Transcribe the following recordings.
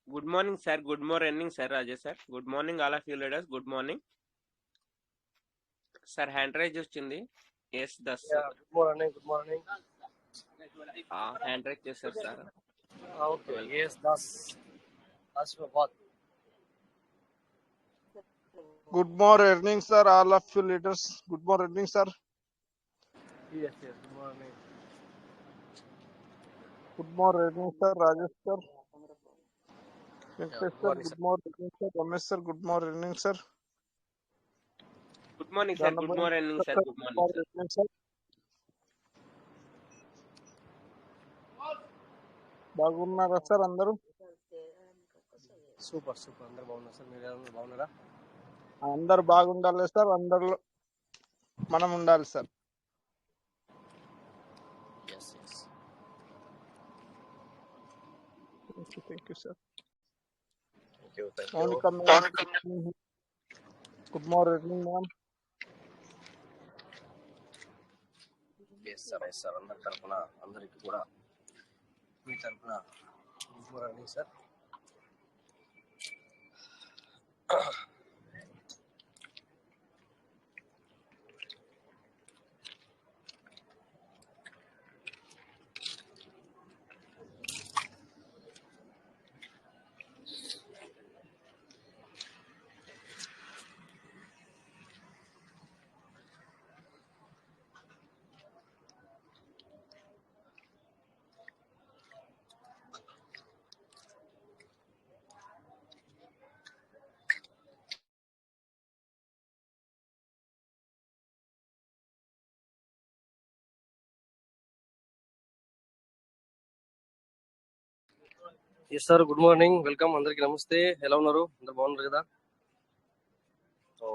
Good morning, sir. Good morning, sir. Rajesh, sir. Good morning, all of you leaders. Good morning. Sir, hand raise వచ్చింది. Yes, that's Yeah, good morning, good morning. hand raise చేశారు sir. Okay, yes, that's for what? Good morning, sir. All of you leaders. Good morning, sir. Yes, good morning. Good morning, sir. Rajesh, sir. Yeah, Venkatesh, good sir. morning, sir. Good morning, sir. Ramesh, sir. Good morning, sir. Good morning, sir. Good morning, sir. Good morning, sir. sir. బాగున్నారా sir అందరూ? Super అందరు బాగున్నారు sir. మీరు అందరూ బాగున్నారా? అందరు బాగుండాలి sir. అందరిలో మనం ఉండాలి sir. Yes. Thank you, sir. Thank you. Monica, ma'am. Good morning, ma'am. Yes, sir. అందరి తరపున అందరికి కూడా మీ తరపున good morning sir. Yes sir, good morning, welcome. అందరికి నమస్తే. ఎలా ఉన్నారు? అందరు బాగున్నారు కదా? So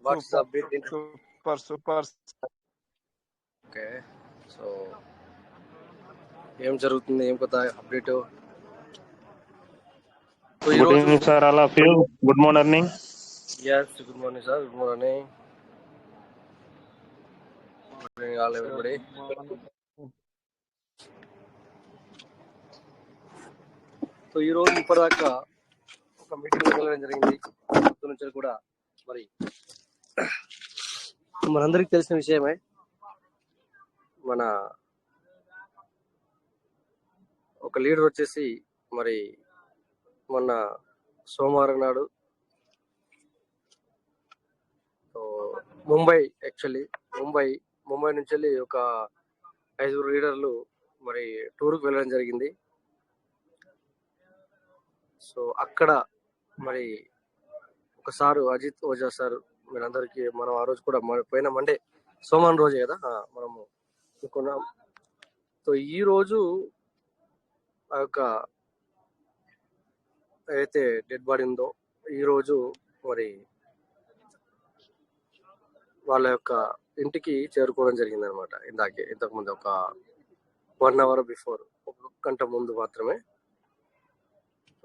what's update? Super. Okay, so ఏం జరుగుతుంది, ఏం కొత్త update? Good evening, sir. All of you. Good morning. Yes, good morning, sir. Good morning. Good morning, all everybody. So ఈ రోజు ఇప్పటిదాకా ఒక మీటింగ్ వెళ్ళడం జరిగింది. పొద్దు నుంచి కూడా మరి మనందరికి తెలిసిన విషయమే, మన ఒక లీడర్ వచ్చేసి మరి మొన్న సోమవారం నాడు ముంబై నుంచి వెళ్ళి ఒక 5 లీడర్లు మరి టూర్కి వెళ్ళడం జరిగింది. సో అక్కడ మరి ఒక సారు అజిత్ ఓజా సార్, మీరందరికీ మనం ఆ రోజు కూడా పోయిన మండే సోమవారం రోజే కదా మనము అనుకున్నాం. సో ఈ రోజు ఆ యొక్క ఏదైతే డెడ్ బాడీ ఉందో ఈ రోజు మరి వాళ్ళ యొక్క ఇంటికి చేరుకోవడం జరిగింది అనమాట. ఇంతకుముందు ఒక 1 అవర్ బిఫోర్, 1 గంట ముందు మాత్రమే.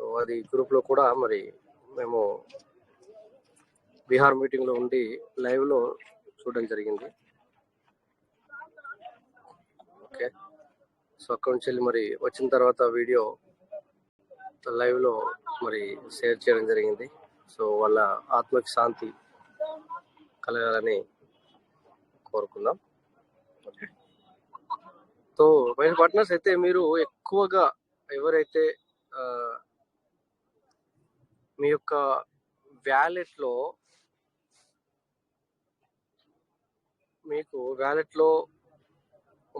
సో అది గ్రూప్ లో కూడా మరి మేము బీహార్ మీటింగ్ లో ఉండి లైవ్ లో చూడడం జరిగింది. ఓకే, సో అక్కడి నుంచి వెళ్ళి మరి వచ్చిన తర్వాత వీడియో లైవ్ లో మరి షేర్ చేయడం జరిగింది. సో వాళ్ళ ఆత్మకి శాంతి కలగాలని కోరుకుందాం. ఓకే, సో మైండ్ పార్ట్నర్స్ అయితే మీరు ఎక్కువగా ఎవరైతే మీ యొక్క వ్యాలెట్ లో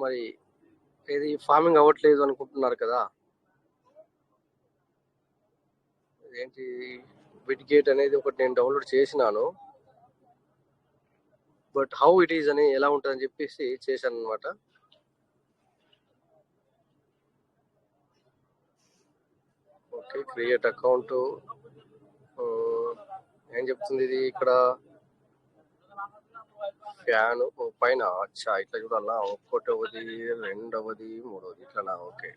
మరి ఏది ఫార్మింగ్ అవ్వట్లేదు అనుకుంటున్నారు కదా, ఏంటి బిట్గేట్ అనేది ఒకటి నేను డౌన్లోడ్ చేసినాను, బట్ హౌ ఇట్ ఈజ్ అని ఎలా ఉంటుందని చెప్పేసి చేశాను అనమాట. ఓకే, క్రియేట్ అకౌంట్ ఏం చెప్తుంది ఇది ఇక్కడ ఫ్యాన్ పైన అచ్చా ఇట్లా చూడాలా, 1వది 2వది 3వది ఇట్లా. ఓకే,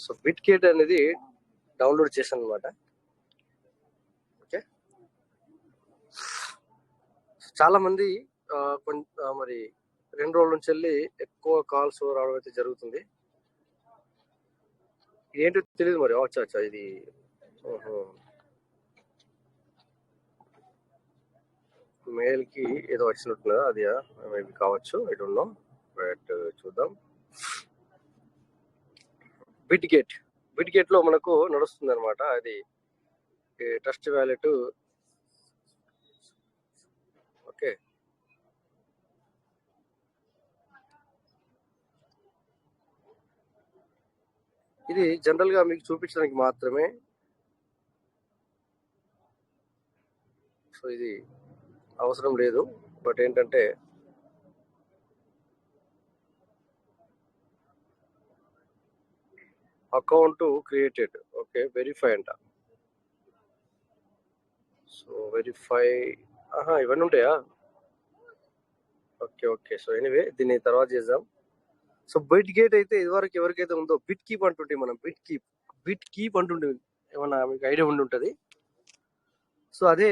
సో బిట్గేట్ అనేది డౌన్లోడ్ చేశాను అనమాట. ఓకే, చాలా మంది మరి 2 రోజుల నుంచి వెళ్ళి ఎక్కువ కాల్స్ రావడం అయితే జరుగుతుంది. ఏంటో తెలియదు మరి. అచ్చా అచ్చా ఇది మెయిల్ కి ఏదో వచ్చినట్టుగా అది మేబీ కావచ్చు. ఐ డోంట్ నో, బట్ చూద్దాం. బిట్ గేట్ లో మనకు నడుస్తుంది అనమాట. అది ట్రస్ట్ వ్యాలెట్. ఓకే, ఇది జనరల్ గా మీకు చూపించడానికి మాత్రమే. సో ఇది అవసరం లేదు. బట్ ఏంటంటే అకౌంట్ క్రియేటెడ్. ఓకే, వెరిఫై అంట. సో వెరిఫై ఇవన్నీ ఉంటాయా? Okay okay. సో ఎనీవే దీన్ని తర్వాత చేద్దాం. సో బిట్ గేట్ అయితే ఇదివరకు ఎవరికైతే ఉందో బిట్ కీప్ అంటుంటే, మనం బిట్ కీప్ అంటుంటే ఏమన్నా మీకు ఐడియా ఉండి ఉంటుంది. సో అదే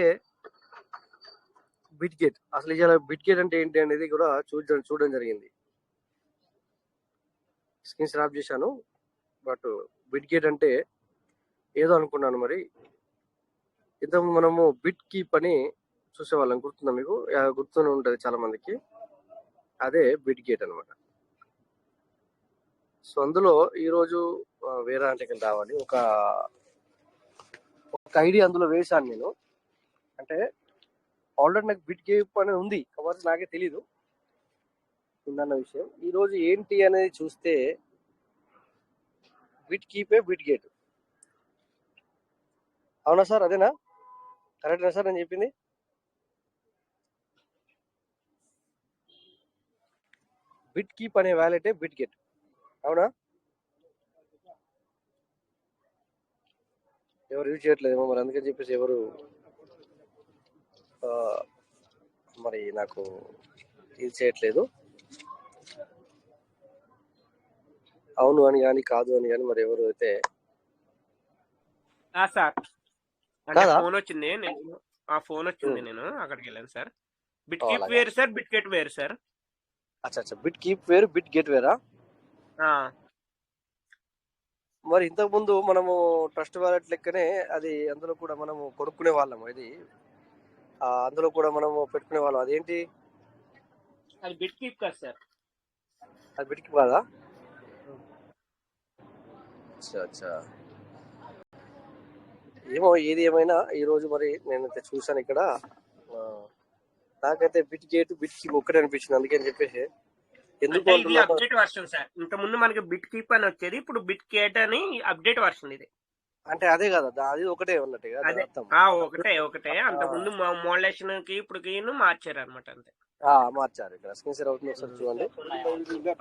బిట్ గేట్. అసలు ఇలా బిట్ గేట్ అంటే ఏంటి అనేది కూడా చూడడం జరిగింది. స్క్రీన్ స్నాప్ చేశాను. బట్ బిట్ గేట్ అంటే ఏదో అనుకున్నాను. మరి ఇంతకు మనము బిట్ కీప్ అని చూసేవాళ్ళం, గుర్తుందా మీకు? గుర్తూనే ఉంటుంది చాలా మందికి. అదే బిట్ గేట్ అనమాట. సో అందులో ఈరోజు వేరే అంటే రావాలి ఒక ఐడియా అందులో వేశాను నేను. అంటే ఆల్రెడీ నాకు బిట్ గేట్ అనేది ఉంది కాబట్టి నాకే తెలీదు ఉందన్న విషయం. ఈరోజు ఏంటి అనేది చూస్తే బిట్ కీపే బిట్ గేట్. అవునా సార్? అదేనా? కరెక్టేనా సార్ నేను చెప్పింది? బిట్ కీప్ అనే వ్యాలెటే బిట్ గేట్, అవునా? ఎవరు యూజ్ చేయట్లేదేమో మరి, అందుకని చెప్పేసి ఎవరు మరి నాకు యూజ్ చేయట్లేదు. అవును అని కానీ కాదు అని కానీ మరి ఎవరు అయితే సార్ కాదా? ఫోన్ వచ్చింది. నేను అక్కడికి వెళ్ళాను సార్. బిట్ కీప్ వేరు సార్, బిట్ గేట్ వేరు సార్. అచ్చా, బిట్ కీప్ వేరు, బిట్ గేట్ వేరా? మరి ఇంతకు ముందు మనము ట్రస్ట్ వాలెట్ లెక్కనే అది, అందులో కూడా మనము కొనుక్కునే వాళ్ళము. ఇది అందులో కూడా మనము పెట్టుకునే వాళ్ళం. అదేంటి? అది బిట్ కీప్ కాదు సార్. అది బిట్ కీప్ కాదా? అచ్చా, ఏమో ఏది ఏమైనా ఈ రోజు మరి నేనైతే చూసాను ఇక్కడ. నాకైతే బిట్ గేట్ బిట్ కీప్ ఒక్కటే అనిపించింది. అందుకని చెప్పేసి ఎందుకు అప్డేట్ వర్షన్ సార్. ఇంత ముందు మనకి బిట్ కీప్ అని వచ్చేది, ఇప్పుడు బిట్ గేట్ అని అప్డేట్ వర్షన్ ఇది. అంటే అదే కదా, అది ఒకటే ఉన్నట్టుగా ఒకటే. అంత ముందు మోడలేషన్ కి ఇప్పుడు మార్చారు అనమాట. అంతే, మార్చారు. ఇక్కడ స్క్రీన్ షేర్ అవుతుంది, ఒకసారి చూడండి.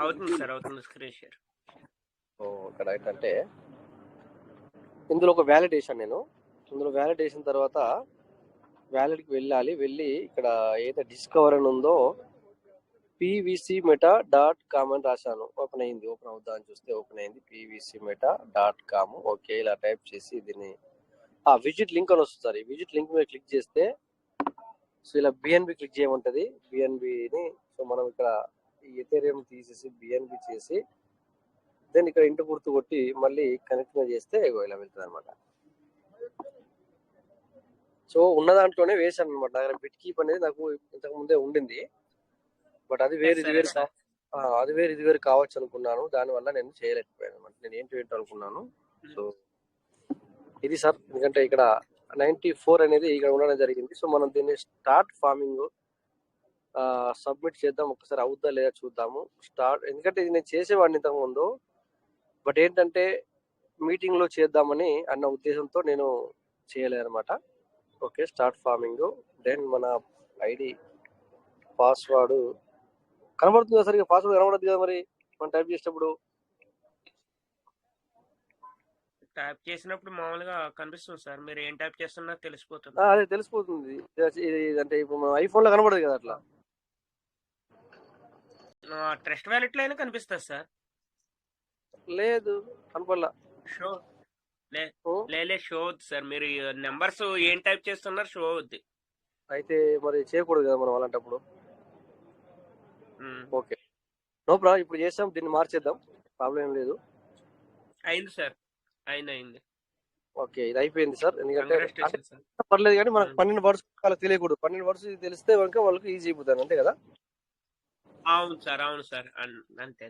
అవుతుంది సార్, అవుతుంది స్క్రీన్ షేర్. ఇక్కడ ఏంటంటే ఇందులో ఒక వ్యాలిడేషన్, నేను ఇందులో వ్యాలిడేషన్ తర్వాత వ్యాలిడ్కి వెళ్ళి ఇక్కడ ఏదైతే డిస్కవర్ అని ఉందో pvcmeta.com అని రాశాను. ఓపెన్ అవుద్దా అని చూస్తే ఓపెన్ అయింది. pvcmeta.com. ఓకే, ఇలా టైప్ చేసి దీన్ని విజిట్ లింక్ అని వస్తుంది సార్. ఈ విజిట్ లింక్ మీద క్లిక్ చేస్తే సో ఇలా బిఎన్బి క్లిక్ చేయమంటది. బిఎన్బిని సో మనం ఇక్కడ ఈ ఎథేరియం తీసేసి బిఎన్బి చేసి దెన్ ఇక్కడ ఇంటి గుర్తు కొట్టి మళ్ళీ కనెక్ట్ చేస్తే ఇలా వెళ్తుంది అనమాట. సో ఉన్న దాంట్లోనే వేసాను అనమాట. దగ్గర బిట్ కీప్ అనేది నాకు ఇంతకు ముందే ఉండింది. బట్ అది వేరు ఇది వేరు కావచ్చు అనుకున్నాను. దానివల్ల నేను చేయలేకపోయాను అనమాట. నేను ఏంటో అనుకున్నాను. సో ఇది సార్, ఎందుకంటే ఇక్కడ 94 అనేది ఇక్కడ ఉండడం జరిగింది. సో మనం దీన్ని స్టార్ట్ ఫార్మింగ్ సబ్మిట్ చేద్దాం. ఒకసారి అవుద్దా లేదా చూద్దాము. ఎందుకంటే ఇది నేను చేసేవాడిని ఇంతకు ముందు. బట్ ఏంటంటే మీటింగ్ లో చేద్దామని అన్న ఉద్దేశంతో నేను చేయలేదు అనమాట. Okay, start farming. దెన్ మన ఐడి పాస్వర్డ్ కనబడుతుంది సరిగ్గా. పాస్వర్డ్ కనబడదు కదా మరి మనం టైప్ చేసేటప్పుడు. టైప్ చేసినప్పుడు మామూలుగా కనిపిస్తుంది సార్. మీరు ఏం టైప్ చేస్తున్నా తెలిసిపోతుంది. అదే తెలిసిపోతుంది. అంటే ఇప్పుడు మన ఐఫోన్ లో కనబడదు కదా అట్లా. ట్రస్ట్ వ్యాలెట్ లో అయినా కనిపిస్తుంది సార్. లేదు, కనపడలా. షో షో అవుద్ది సార్. మీరు నెంబర్స్ ఏం టైప్ చేస్తున్నారు షో అవుద్ది. అయితే మరి చేయకూడదు కదా మనం అలాంటప్పుడు. Okay, no problem. ఇప్పుడు చేస్తాం, దీన్ని మార్చేద్దాం, ప్రాబ్లం ఏం లేదు. అయింది సార్. అయింది. ఓకే, ఇది అయిపోయింది సార్. ఎందుకంటే అంటే కంగ్రాచులేషన్ సార్. పర్లేదు కానీ మనకు 12 వర్డ్స్ వాళ్ళకి తెలియకూడదు. 12 వర్డ్స్ తెలిస్తే కనుక వాళ్ళకి ఈజీ అయిపోతాను, అంతే కదా? అవును సార్. అంతే.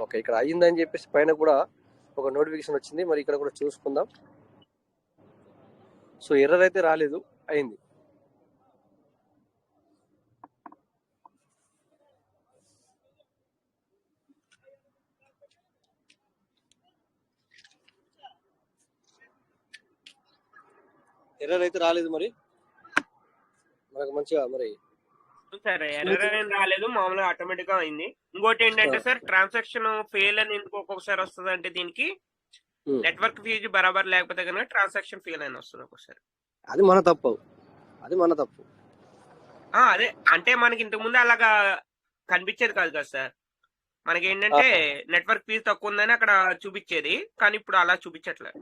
ఓకే, ఇక్కడ అయ్యిందని చెప్పేసి పైన కూడా ఒక నోటిఫికేషన్ వచ్చింది. మరి ఇక్కడ కూడా చూసుకుందాం. సో ఎర్రర్ అయితే రాలేదు, అయింది. ఎర్రర్ అయితే రాలేదు, మరి మనకు మంచిగా మరి సరే, ఎర్రర్ ఏం రాలేదు, మామూలుగా ఆటోమేటిక్ గా అయింది. ఇంకోటి ఏంటంటే సార్, ట్రాన్సాక్షన్ ఫెయిల్ అని ఎందుకు ఒక్కొక్కసారి వస్తుంది అంటే దీనికి నెట్వర్క్ ఫీజు బరాబర్ లేకపోతే కనుక ట్రాన్సాక్షన్ ఫెయిల్ అని వస్తుంది ఒక్కొక్కసారి. అది మన తప్పు. అదే అంటే మనకి ఇంతకు ముందు అలాగా కనిపించేది కాదు కదా సార్. మనకి ఏంటంటే నెట్వర్క్ ఫీజు తక్కువ ఉందని అక్కడ చూపించేది, కానీ ఇప్పుడు అలా చూపించట్లేదు.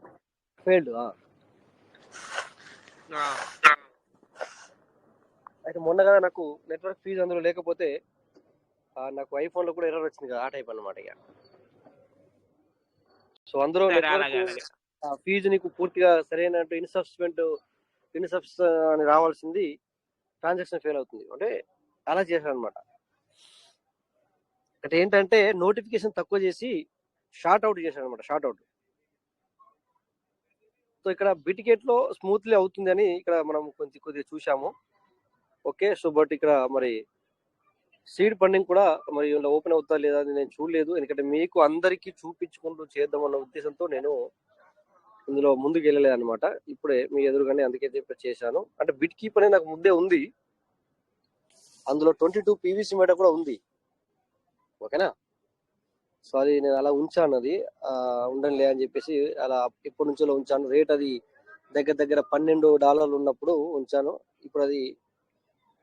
అయితే మొన్న కదా నాకు నెట్వర్క్ ఫీజు అందులో లేకపోతే నాకు ఐఫోన్ లో కూడా ఎర్రర్ వచ్చింది కదా, ఆ టైప్ అన్నమాట. ఇక సో అందులో ఫీజు నీకు పూర్తిగా సరైన ఇన్సఫిషియెంట్ అని రావాల్సింది ట్రాన్సాక్షన్ ఫెయిల్ అవుతుంది అంటే అలా చేశాను అనమాట. అంటే ఏంటంటే నోటిఫికేషన్ తక్కువ చేసి షార్ట్ అవుట్ చేశాను అనమాట, షార్ట్ అవుట్. సో ఇక్కడ బిటికెట్ లో స్మూత్లీ అవుతుంది అని ఇక్కడ మనం కొద్దిగా చూసాము. ఓకే, సో బట్ ఇక్కడ మరి సీడ్ ఫండింగ్ కూడా మరి ఓపెన్ అవుతా లేదా అని నేను చూడలేదు. ఎందుకంటే మీకు అందరికీ చూపించుకుంటూ చేద్దామన్న ఉద్దేశంతో నేను ఇందులో ముందుకు వెళ్ళలేదు అనమాట. ఇప్పుడే మీ ఎదురుగానే అందుకే చేశాను. అంటే బిట్ కీప్ అనేది నాకు ముందే ఉంది, అందులో 22 పీవీసీ మీటర్ కూడా ఉంది. ఓకేనా? సో అది నేను అలా ఉంచాను, అది ఉండలే అని చెప్పేసి అలా ఎప్పటి నుంచో ఉంచాను. రేట్ అది దగ్గర $12 ఉన్నప్పుడు ఉంచాను. ఇప్పుడు అది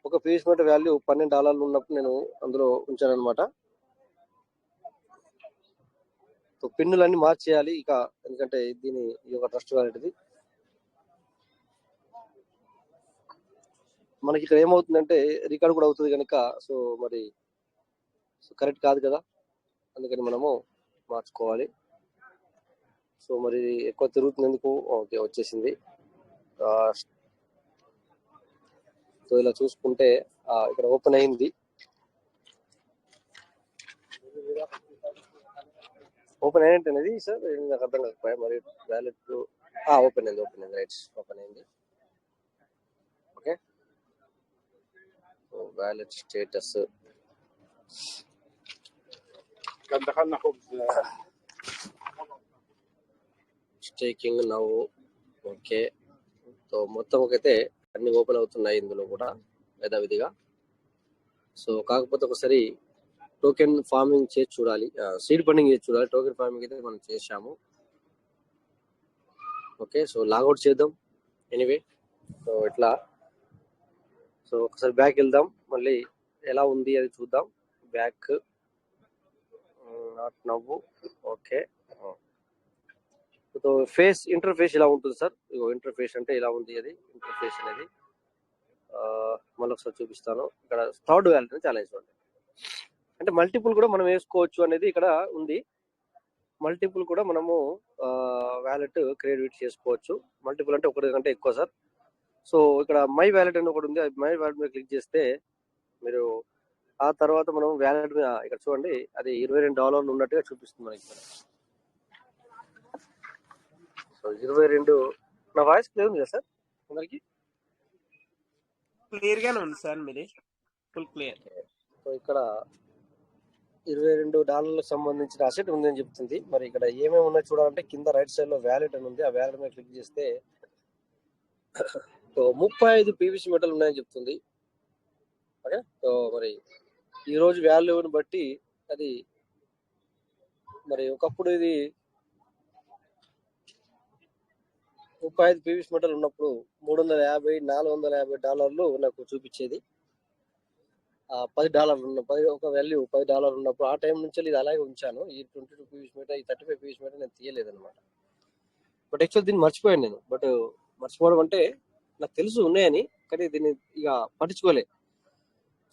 ఒక పీవీసీ మీటర్ వాల్యూ $12 ఉన్నప్పుడు నేను అందులో ఉంచాను అనమాట. సో పిన్నులన్నీ మార్చేయాలి ఇక, ఎందుకంటే ఈ యొక్క ట్రస్ట్ వాలెట్ది మనకి ఇక్కడ ఏమవుతుందంటే రికార్డ్ కూడా అవుతుంది కనుక సో మరి కరెక్ట్ కాదు కదా, అందుకని మనము మార్చుకోవాలి. సో మరి ఎక్కువ తిరుగుతుంది ఎందుకు? ఓకే, వచ్చేసింది. సో ఇలా చూసుకుంటే ఇక్కడ ఓపెన్ అయింది. ఓపెన్ అయినట్టు అనేది సార్ నాకు అర్థం కాకపోయా. మరి వ్యాలెట్ ఓపెన్ అయింది రైట్స్, ఓపెన్ అయింది. Okay, wallet status staking now. Okay, so మొత్తం అయితే అన్ని ఓపెన్ అవుతున్నాయి ఇందులో కూడా యథావిధిగా. సో కాకపోతే ఒకసారి టోకెన్ ఫార్మింగ్ చేసి చూడాలి, సీడ్ ఫండింగ్ చేసి చూడాలి. టోకెన్ ఫార్మింగ్ అయితే మనం చేసాము. ఓకే, సో లాగౌట్ చేద్దాం ఎనీవే. సో ఇట్లా సో ఒకసారి బ్యాక్ వెళ్దాం, మళ్ళీ ఎలా ఉంది అది చూద్దాం. బ్యాక్ నాట్ నవ్వు. ఓకే, సో ఫేస్ ఇంటర్ఫేస్ ఇలా ఉంటుంది సార్. ఇగో ఇంటర్ఫేస్ అంటే ఇలా ఉంది, అది ఇంటర్ఫేస్ అనేది. మళ్ళీ ఒకసారి చూపిస్తాను. ఇక్కడ థర్డ్ వ్యాలెట్ అని చాలా చూడండి, అంటే మల్టిపుల్ కూడా మనం వేసుకోవచ్చు అనేది ఇక్కడ ఉంది. మల్టిపుల్ కూడా మనము వ్యాలెట్ క్రియేట్ చేసుకోవచ్చు. మల్టిపుల్ అంటే ఒకటి కంటే ఎక్కువ సార్. సో ఇక్కడ మై వ్యాలెట్ అని ఒకటి ఉంది, మై వ్యాలెట్ మీద క్లిక్ చేస్తే మీరు ఆ తర్వాత మనం వ్యాలెట్ మీద ఇక్కడ చూడండి, అది $22 ఉన్నట్టుగా చూపిస్తుంది మనకి. సో 22. నా వాయిస్ క్లియర్ ఉంది కదా సార్ అందరికి? క్లియర్ గానే ఉంది సార్, మీది ఫుల్ క్లియర్. సో ఇక్కడ $22 సంబంధించిన అసెట్ ఉంది అని చెప్తుంది. మరి ఇక్కడ ఏమేమి ఉన్నాయో చూడాలంటే కింద రైట్ సైడ్ లో వ్యాలెట్ అని ఉంది, ఆ వ్యాలెట్ మీద క్లిక్ చేస్తే 35 పీవీసీ మెటల్ ఉన్నాయని చెప్తుంది. ఓకే, సో మరి ఈ రోజు వాల్యూని బట్టి అది మరి ఒకప్పుడు ఇది 35 పీవీసీ మెటల్ ఉన్నప్పుడు $350-450 నాకు చూపించేది. $10 ఉన్న ఒక వాల్యూ $10 ఉన్నప్పుడు ఆ టైం నుంచి ఇది అలాగే ఉంచాను. ఈ 22 పీవీసీ మీటర్, ఈ 35 పీవీసీ మీటర్ నేను తీయలేదు అనమాట. బట్ యాక్చువల్ దీన్ని మర్చిపోయాను నేను. బట్ మర్చిపోవడం అంటే నాకు తెలుసు ఉన్నాయని, కానీ దీన్ని ఇక పట్టించుకోలే.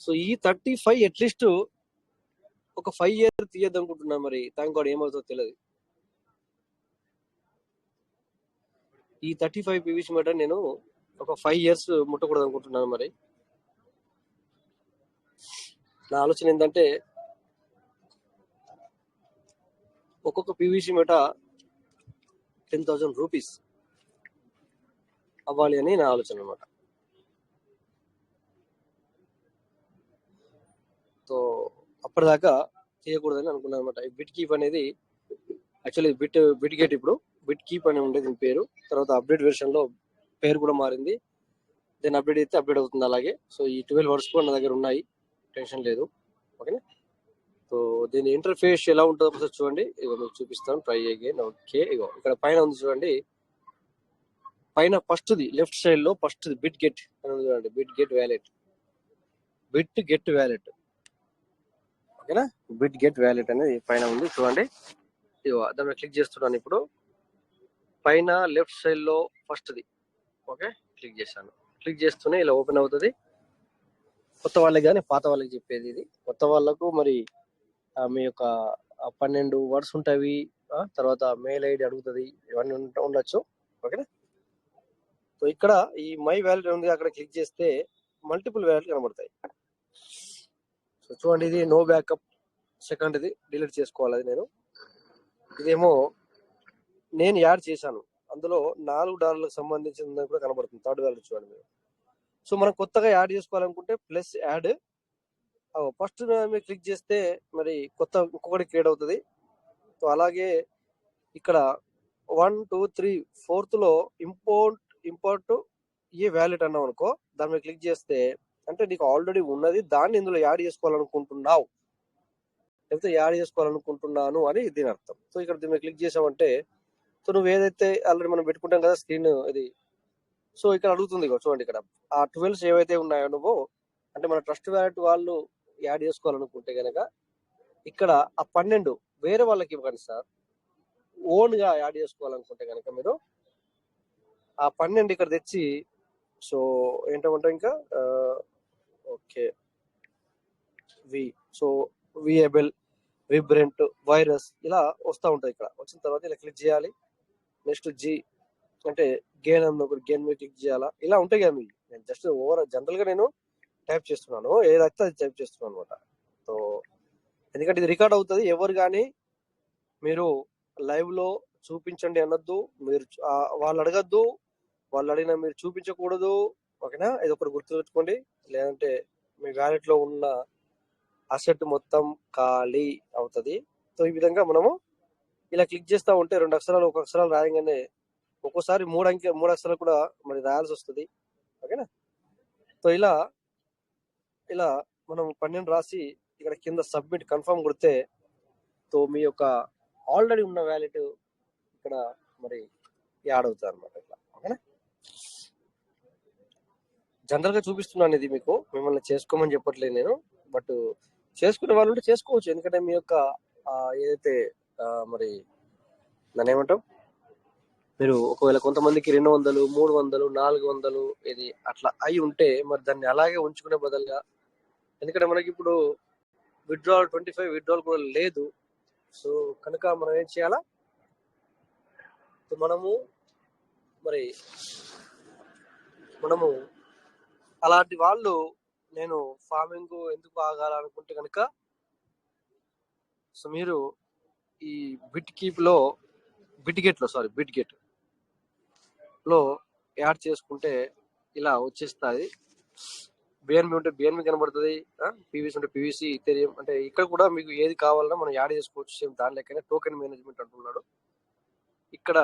సో ఈ 35 అట్లీస్ట్ ఒక 5 years తీయద్దు అనుకుంటున్నా. మరి థ్యాంక్ గాడ్ ఏమవుతుందో తెలియదు. ఈ 35 పీవీసీ మీటర్ నేను ఒక 5 years ముట్టకూడదు అనుకుంటున్నాను. మరి నా ఆలోచన ఏంటంటే ఒక్కొక్క పీవీసీ మీటర్ 10,000 రూపీస్ అవ్వాలి అని నా ఆలోచన అనమాట. సో అప్పటిదాకా చేయకూడదని అనుకున్నాను అనమాట. ఈ బిట్ కీప్ అనేది యాక్చువల్లీ బిట్ గేట్, ఇప్పుడు బిట్ కీప్ అని ఉండేది దీని పేరు. తర్వాత అప్డేట్ వెర్షన్ లో పేరు కూడా మారింది. దీన్ని అప్డేట్ అయితే అప్డేట్ అవుతుంది అలాగే. సో ఈ 12 వర్డ్స్ కూడా నా దగ్గర ఉన్నాయి, టెన్షన్ లేదు. ఓకేనా. సో దీని ఇంటర్ఫేస్ ఎలా ఉంటుందో ఒకసారి చూడండి. ఇగో మీకు చూపిస్తాను, ట్రై అగైన్. ఓకే, ఇగో ఇక్కడ పైన ఉంది చూడండి. పైన ఫస్ట్ది లెఫ్ట్ సైడ్ లో ఫస్ట్ది బిట్ గెట్ అని ఉంది చూడండి. Bitget wallet, Bitget wallet. ఓకేనా, బిట్ గెట్ వ్యాలెట్ అనేది పైన ఉంది చూడండి. ఇగో దాని మీద క్లిక్ చేస్తున్నాను ఇప్పుడు. పైన లెఫ్ట్ సైడ్ లో ఫస్ట్ది. ఓకే, క్లిక్ చేశాను. క్లిక్ చేస్తూనే ఇలా ఓపెన్ అవుతుంది. కొత్త వాళ్ళకి కానీ పాత వాళ్ళకి చెప్పేది ఇది. కొత్త వాళ్ళకు మరి మీ యొక్క 12 వర్డ్స్ ఉంటాయి. తర్వాత మెయిల్ ఐడి అడుగుతుంది, ఇవన్నీ ఉండొచ్చు. ఓకేనా. సో ఇక్కడ ఈ మై వ్యాలెట్ ఉంది, అక్కడ క్లిక్ చేస్తే మల్టిపుల్ వ్యాలెట్ కనబడతాయి. సో చూడండి, ఇది నో బ్యాకప్. సెకండ్ ఇది డిలీట్ చేసుకోవాలి. అది ఇదేమో నేను యాడ్ చేశాను, అందులో $4 సంబంధించిన కూడా కనబడుతుంది. థర్డ్ వ్యాలెట్ చూడండి మీరు. సో మనం కొత్తగా యాడ్ చేసుకోవాలనుకుంటే ప్లస్ యాడ్ ఫస్ట్ మీరు క్లిక్ చేస్తే మరి కొత్త ఇంకొకటి క్రియేట్ అవుతుంది. సో అలాగే ఇక్కడ 1 2 3 4th లో ఇంపోర్ట్ ఏ వ్యాలెట్ అన్నావు అనుకో, దాని మీద క్లిక్ చేస్తే అంటే నీకు ఆల్రెడీ ఉన్నది, దాన్ని ఇందులో యాడ్ చేసుకోవాలనుకుంటున్నావు, లేకపోతే యాడ్ చేసుకోవాలనుకుంటున్నాను అని దీని అర్థం. సో ఇక్కడ దీని మీద క్లిక్ చేసామంటే సో నువ్వు ఏదైతే ఆల్రెడీ మనం పెట్టుకుంటాం కదా స్క్రీన్ ఇది. సో ఇక్కడ అడుగుతుంది చూడండి, ఇక్కడ ఆ 12 ఏవైతే ఉన్నాయో నువ్వు అంటే మన ట్రస్ట్ వ్యాలెట్ వాళ్ళు యాడ్ చేసుకోవాలనుకుంటే కనుక ఇక్కడ ఆ 12 వేరే వాళ్ళకి ఇవ్వకండి సార్. ఓన్ గా యాడ్ చేసుకోవాలనుకుంటే కనుక మీరు ఆ 12 ఇక్కడ తెచ్చి సో ఏంటంటే ఇంకా ఓకే సో వియబుల్, విబ్రెంట్, వైరస్ ఇలా వస్తూ ఉంటాయి. ఇక్కడ వచ్చిన తర్వాత ఇలా క్లిక్ చేయాలి. నెక్స్ట్ జీ అంటే గేన్ అన్న ఒకటి, గేన్ మీద క్లిక్ చేయాలా. ఇలా ఉంటాయి కదా మీకు. నేను జస్ట్ జనరల్ గా నేను టైప్ చేస్తున్నాను, ఏదైతే అది టైప్ చేస్తున్నాను అనమాట. సో ఎందుకంటే ఇది రికార్డ్ అవుతుంది. ఎవరు కానీ మీరు లైవ్ లో చూపించండి అనొద్దు, మీరు వాళ్ళు అడగద్దు, వాళ్ళు అడిగినా మీరు చూపించకూడదు. ఓకేనా, ఇది ఒకటి గుర్తుపెట్టుకోండి. లేదంటే మీ వ్యాలెట్ లో ఉన్న అసెట్ మొత్తం ఖాళీ అవుతుంది. సో ఈ విధంగా మనము ఇలా క్లిక్ చేస్తూ ఉంటే 2 అక్షరాలు 1 అక్షరాలు రాయంగానే ఒక్కోసారి 3 అక్షరాలు కూడా మరి రాయాల్సి వస్తుంది. ఓకేనా. సో ఇలా మనం 12 రాసి ఇక్కడ కింద సబ్మిట్ కన్ఫర్మ్ కొడితే సో మీ యొక్క ఆల్రెడీ ఉన్న వ్యాలెట్ ఇక్కడ మరి యాడ్ అవుతుంది అనమాట. ఇట్లా ఓకేనా. జనరల్ గా చూపిస్తున్నాను ఇది మీకు, మిమ్మల్ని చేసుకోమని చెప్పట్లేదు నేను. బట్ చేసుకునే వాళ్ళు ఉంటే చేసుకోవచ్చు. ఎందుకంటే మీ యొక్క ఏదైతే మరి దాన్ని ఏమంటాం, మీరు ఒకవేళ కొంతమందికి 200, 300, 400 ఇది అట్లా అయి ఉంటే మరి దాన్ని అలాగే ఉంచుకునే బదులుగా, ఎందుకంటే మనకి ఇప్పుడు విత్డ్రాల్ 25 విత్డ్రాల్ కూడా లేదు. సో కనుక మనం ఏం చేయాలా, మనము అలాంటి వాళ్ళు నేను ఫార్మింగ్ ఎందుకు ఆగాలనుకుంటే కనుక సో మీరు ఈ బిట్ గెట్ లో యాడ్ చేసుకుంటే ఇలా వచ్చేస్తుంది. బిఎన్బి ఉంటే బిఎన్బి కనబడుతుంది, పీవీసీ ఉంటే పీవీసీ, ఇథెరియం అంటే ఇక్కడ కూడా మీకు ఏది కావాలన్నా మనం యాడ్ చేసుకోవచ్చు. సేమ్ దాని లెక్కనే టోకెన్ మేనేజ్మెంట్ అంటున్నాడు. ఇక్కడ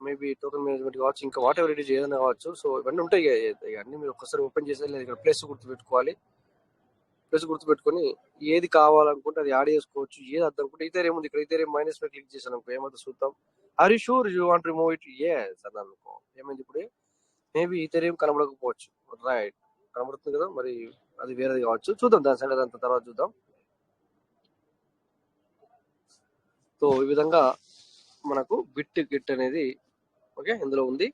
మేబీ టోకెన్ మేనేజ్మెంట్ కావచ్చు, ఇంకా వాట్ ఎవర్ ఇట్ ఈస్ ఏదైనా కావచ్చు. సో ఇవన్నీ ఉంటాయి అన్ని మీరు ఒక్కసారి ఓపెన్ చేసేది లేదు. ఇక్కడ ప్లస్ గుర్తుపెట్టుకోవాలి. ప్లస్ గుర్తుపెట్టుకొని ఏది కావాలనుకుంటే అది యాడ్ చేసుకోవచ్చు. ఏది అర్థం అనుకుంటే ఇథెరియం ఉంది, ఇక్కడ ఇథెరియం మైనస్ మీద క్లిక్ చేశాను అనుకో ఏమైతే చూద్దాం. Are you sure you want remove it? yes అని అనుకో ఏమైంది, ఇప్పుడు మేబీ ఇథెరియం కనబడకపోవచ్చు. రైట్, కనబడుతుంది కదా, మరి అది వేరేది కావచ్చు. చూద్దాం దాని సంగతి అంత తర్వాత చూద్దాం. సో ఈ విధంగా మనకు బిట్ గెట్ అనేది ఓకే ఇందులో ఉంది.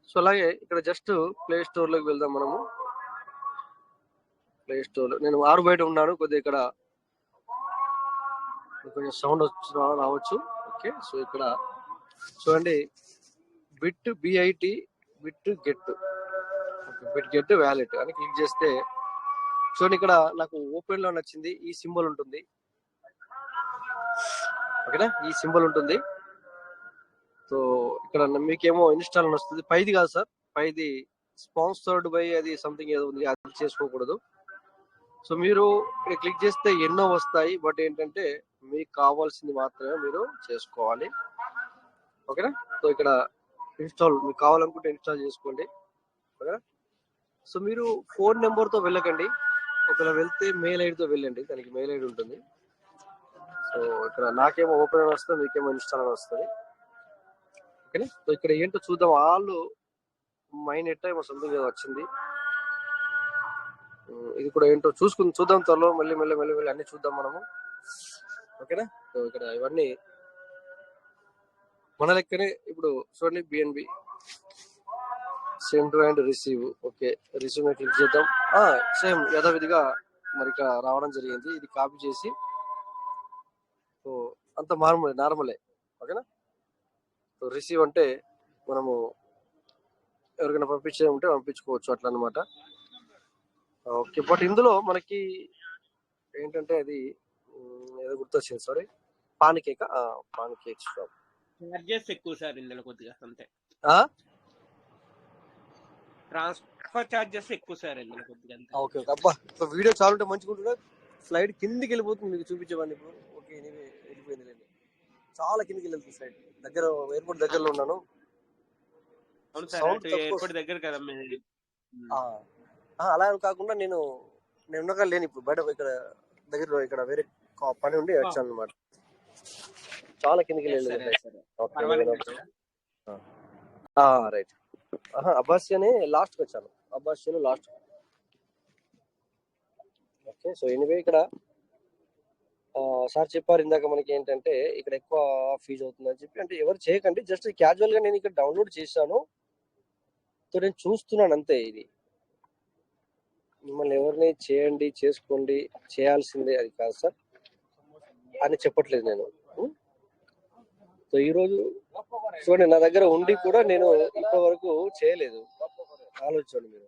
సో అలాగే ఇక్కడ జస్ట్ ప్లే స్టోర్ లోకి వెళ్దాం. మనము ప్లే స్టోర్ లో నేను ఆరు బయట ఉన్నాను, కొద్దిగా ఇక్కడ కొంచెం సౌండ్ రావచ్చు. ఓకే, సో ఇక్కడ చూడండి bit B I T Bitget Bitget wallet అని క్లిక్ చేస్తే చూడండి ఇక్కడ నాకు ఓపెన్ లో నచ్చింది ఈ సింబల్ ఉంటుంది. ఓకేనా, ఈ సింబల్ ఉంటుంది. సో ఇక్కడ మీకేమో ఇన్స్టాల్ అని వస్తుంది. పైది కాదు సార్, పైది స్పాన్సర్డ్ బై అది సంథింగ్ ఏదో ఉంది, అది చేసుకోకూడదు. సో మీరు ఇక్కడ క్లిక్ చేస్తే ఎన్నో వస్తాయి, బట్ ఏంటంటే మీకు కావాల్సింది మాత్రమే మీరు చేసుకోవాలి. ఓకేనా, సో ఇక్కడ ఇన్స్టాల్ మీకు కావాలనుకుంటే ఇన్స్టాల్ చేసుకోండి. ఓకేనా, సో మీరు ఫోన్ నెంబర్తో వెళ్ళకండి, ఒకవేళ వెళ్తే మెయిల్ ఐడితో వెళ్ళండి, దానికి మెయిల్ ఐడి ఉంటుంది. సో ఇక్కడ నాకేమో ఓపెన్ అని వస్తుంది, మీకేమో ఇన్స్టాల్ అని వస్తుంది. ఓకేనా, సో ఇక్కడ ఏంటో చూద్దాం. వాళ్ళు మైన్ ఎట్ ఏమో సంథింగ్ ఏదో వచ్చింది. ఇది కూడా ఏంటో చూద్దాం త్వరలో, మళ్ళీ అన్ని చూద్దాం మనము. ఓకేనా, సో ఇక్కడ ఇవన్నీ మన లెక్కనే. ఇప్పుడు చూడండి BNB send and receive. Okay, receive మీద క్లిక్ చేద్దాం. సేమ్ యథావిధిగా మరి ఇక్కడ రావడం జరిగింది. ఇది కాపీ చేసి, సో అంత నార్మలే. ఓకేనా, సో రిసీవ్ అంటే మనము ఎవరికైనా పంపించే ఉంటే పంపించుకోవచ్చు, అట్లా అనమాట. ఓకే, బట్ ఇందులో మనకి ఏంటంటే అది ఏదో గుర్తొచ్చింది, sorry, pan cake shop. Charges ఎక్కువ సార్ ఇందులో కొద్దిగా, అంతే. ట్రాన్స్ఫర్ చార్జెస్ ఎక్కువ సార్ ఇందులో కొద్దిగా. ఓకే ఓకే, అబ్బా వీడియో చాలా ఉంటే మంచిగా ఉంటుందా. ఫ్లైట్ కిందికి వెళ్ళిపోతుంది, మీకు చూపించేవాడిని ఇప్పుడు. ఓకే, వెళ్ళిపోయింది లేండి, చాలా కిందికి వెళ్తుంది ఫ్లైట్. దగ్గర ఎయిర్పోర్ట్ దగ్గరలో ఉన్నాను. ఎయిర్పోర్ట్ దగ్గర కదా మీది. అలా కాకుండా నేను ఉండగా లేను ఇప్పుడు, బయట ఇక్కడ దగ్గర ఇక్కడ వేరే పని ఉండి వచ్చాను అనమాట. చాలా కిందికి వెళ్ళలేదు. రైట్, అబ్బాసియానే లాస్ట్ వచ్చాను, అబ్బాసియాలో లాస్ట్. ఓకే, సో ఎనీవే ఇక్కడ సార్ చెప్పారు ఇందాక మనకి ఏంటంటే ఇక్కడ ఎక్కువ ఫీజు అవుతుందని చెప్పి. అంటే ఎవరు చేయకండి, జస్ట్ క్యాజువల్ గా నేను ఇక్కడ డౌన్లోడ్ చేశాను, సో నేను చూస్తున్నాను అంతే. ఇది మిమ్మల్ని ఎవరిని చేయండి చేసుకోండి చేయాల్సిందే అది కాదు సార్ అని చెప్పట్లేదు నేను. సో ఈరోజు చూడండి, నా దగ్గర ఉండి కూడా నేను ఇప్పటి వరకు చేయలేదు. ఆలోచించండి మీరు.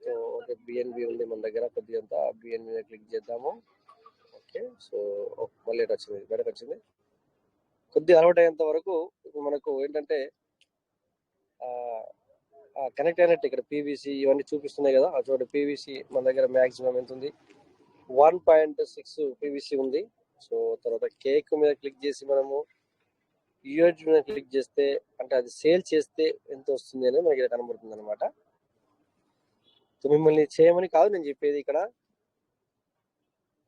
సో ఓకే, బిఎన్బి ఉంది మన దగ్గర కొద్దిగా, బిఎన్బి మీద క్లిక్ చేద్దాము. ఓకే, సో మళ్ళీ వచ్చింది, బయటకు వచ్చింది. కొద్దిగా అలవాటు అయ్యేంత వరకు మనకు ఏంటంటే కనెక్ట్ అయినట్టు ఇక్కడ పీవీసీ ఇవన్నీ చూపిస్తున్నాయి కదా. చూడండి, పీవీసీ మన దగ్గర మ్యాక్సిమం ఎంత ఉంది, 1.6 పీవీసీ ఉంది. సో తర్వాత కేక్ మీద క్లిక్ చేసి మనము యూఎస్ మీద క్లిక్ చేస్తే, అంటే అది సేల్ చేస్తే ఎంత వస్తుంది అనేది మనకి ఇక్కడ కనబడుతుంది అనమాట. సో మిమ్మల్ని చేయమని కాదు నేను చెప్పేది, ఇక్కడ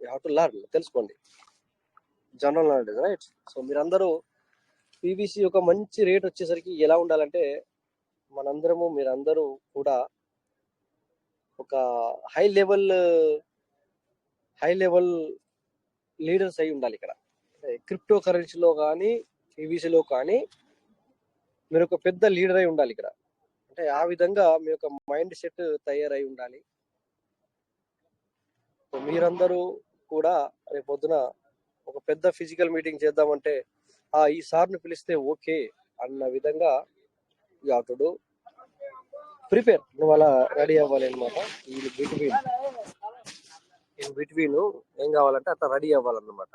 యూ హావ్ టు లెర్న్, తెలుసుకోండి, జనరల్ నాలెడ్జ్, రైట్. సో మీరందరూ పీవీసీ ఒక మంచి రేట్ వచ్చేసరికి ఎలా ఉండాలంటే, మీరందరూ కూడా ఒక హై లెవెల్ లీడర్స్ అయి ఉండాలి. ఇక్కడ క్రిప్టో కరెన్సీలో కానీ పీవీసీలో కానీ మీరు ఒక పెద్ద లీడర్ అయి ఉండాలి ఇక్కడ. అంటే ఆ విధంగా మీ యొక్క మైండ్ సెట్ తయారై ఉండాలి. మీరందరూ కూడా రేపు పొద్దున ఒక పెద్ద ఫిజికల్ మీటింగ్ చేద్దామంటే ఈ సార్ని పిలిస్తే ఓకే అన్న విధంగా అతడు ప్రిపేర్, నువ్వు అలా రెడీ అవ్వాలి అనమాట. బిట్వీన్ ఏం కావాలంటే అట్లా రెడీ అవ్వాలన్నమాట.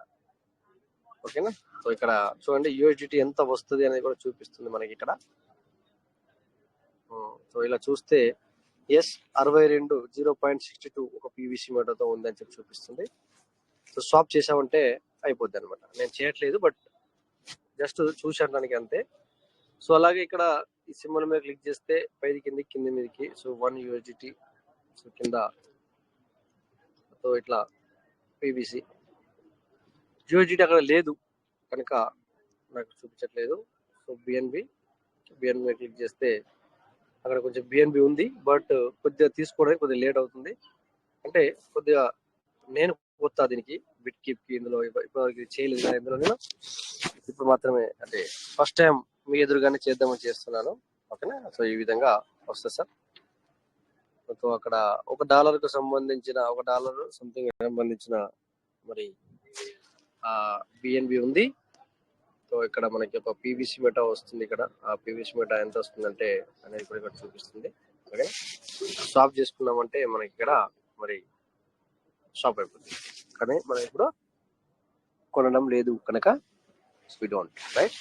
ఓకేనా, సో ఇక్కడ చూడండి యూఎస్డిటీ ఎంత వస్తుంది అనేది కూడా చూపిస్తుంది మనకి ఇక్కడ. సో ఇలా చూస్తే 62 0.62 ఒక పీవీసీ మీటర్తో ఉందని చెప్పి చూపిస్తుంది. సో స్వాప్ చేసామంటే అయిపోద్ది అనమాట. నేను చేయట్లేదు, బట్ జస్ట్ చూశాను దానికి అంతే. సో అలాగే ఇక్కడ ఈ సింబల్ మీద క్లిక్ చేస్తే పైది కింది మీదకి, సో 1 USDT, సో కింద సో ఇట్లా పీవీసీ. యూఎస్డిటీ అక్కడ లేదు కనుక నాకు చూపించట్లేదు. సో బిఎన్బి మీద క్లిక్ చేస్తే అక్కడ కొంచెం బిఎన్బి ఉంది, బట్ కొద్దిగా తీసుకోవడానికి కొద్దిగా లేట్ అవుతుంది. అంటే కొద్దిగా నేను కొత్త దీనికి బిట్ కీప్కి, ఇందులో ఇప్పటివరకు చేయలేదు కదా ఇందులో నేను. ఇప్పుడు మాత్రమే, అంటే ఫస్ట్ టైం మీ ఎదురుగానే చేద్దామని చేస్తున్నాను. ఓకేనా, సో ఈ విధంగా వస్తుంది సార్. సో అక్కడ $1 సంబంధించిన $1 సంథింగ్ సంబంధించిన మరి బిఎన్బి ఉంది. సో ఇక్కడ మనకి ఒక పీవీసీ మెటా వస్తుంది. ఇక్కడ ఆ పీవీసీ మెటా ఎంత వస్తుందంటే అనేది కూడా ఇక్కడ చూపిస్తుంది. ఓకే, స్టాప్ చేసుకున్నామంటే మనకి ఇక్కడ మరి స్టాప్ అయిపోతుంది. కానీ మనం ఇప్పుడు కొనడం లేదు కనుక we don't, right?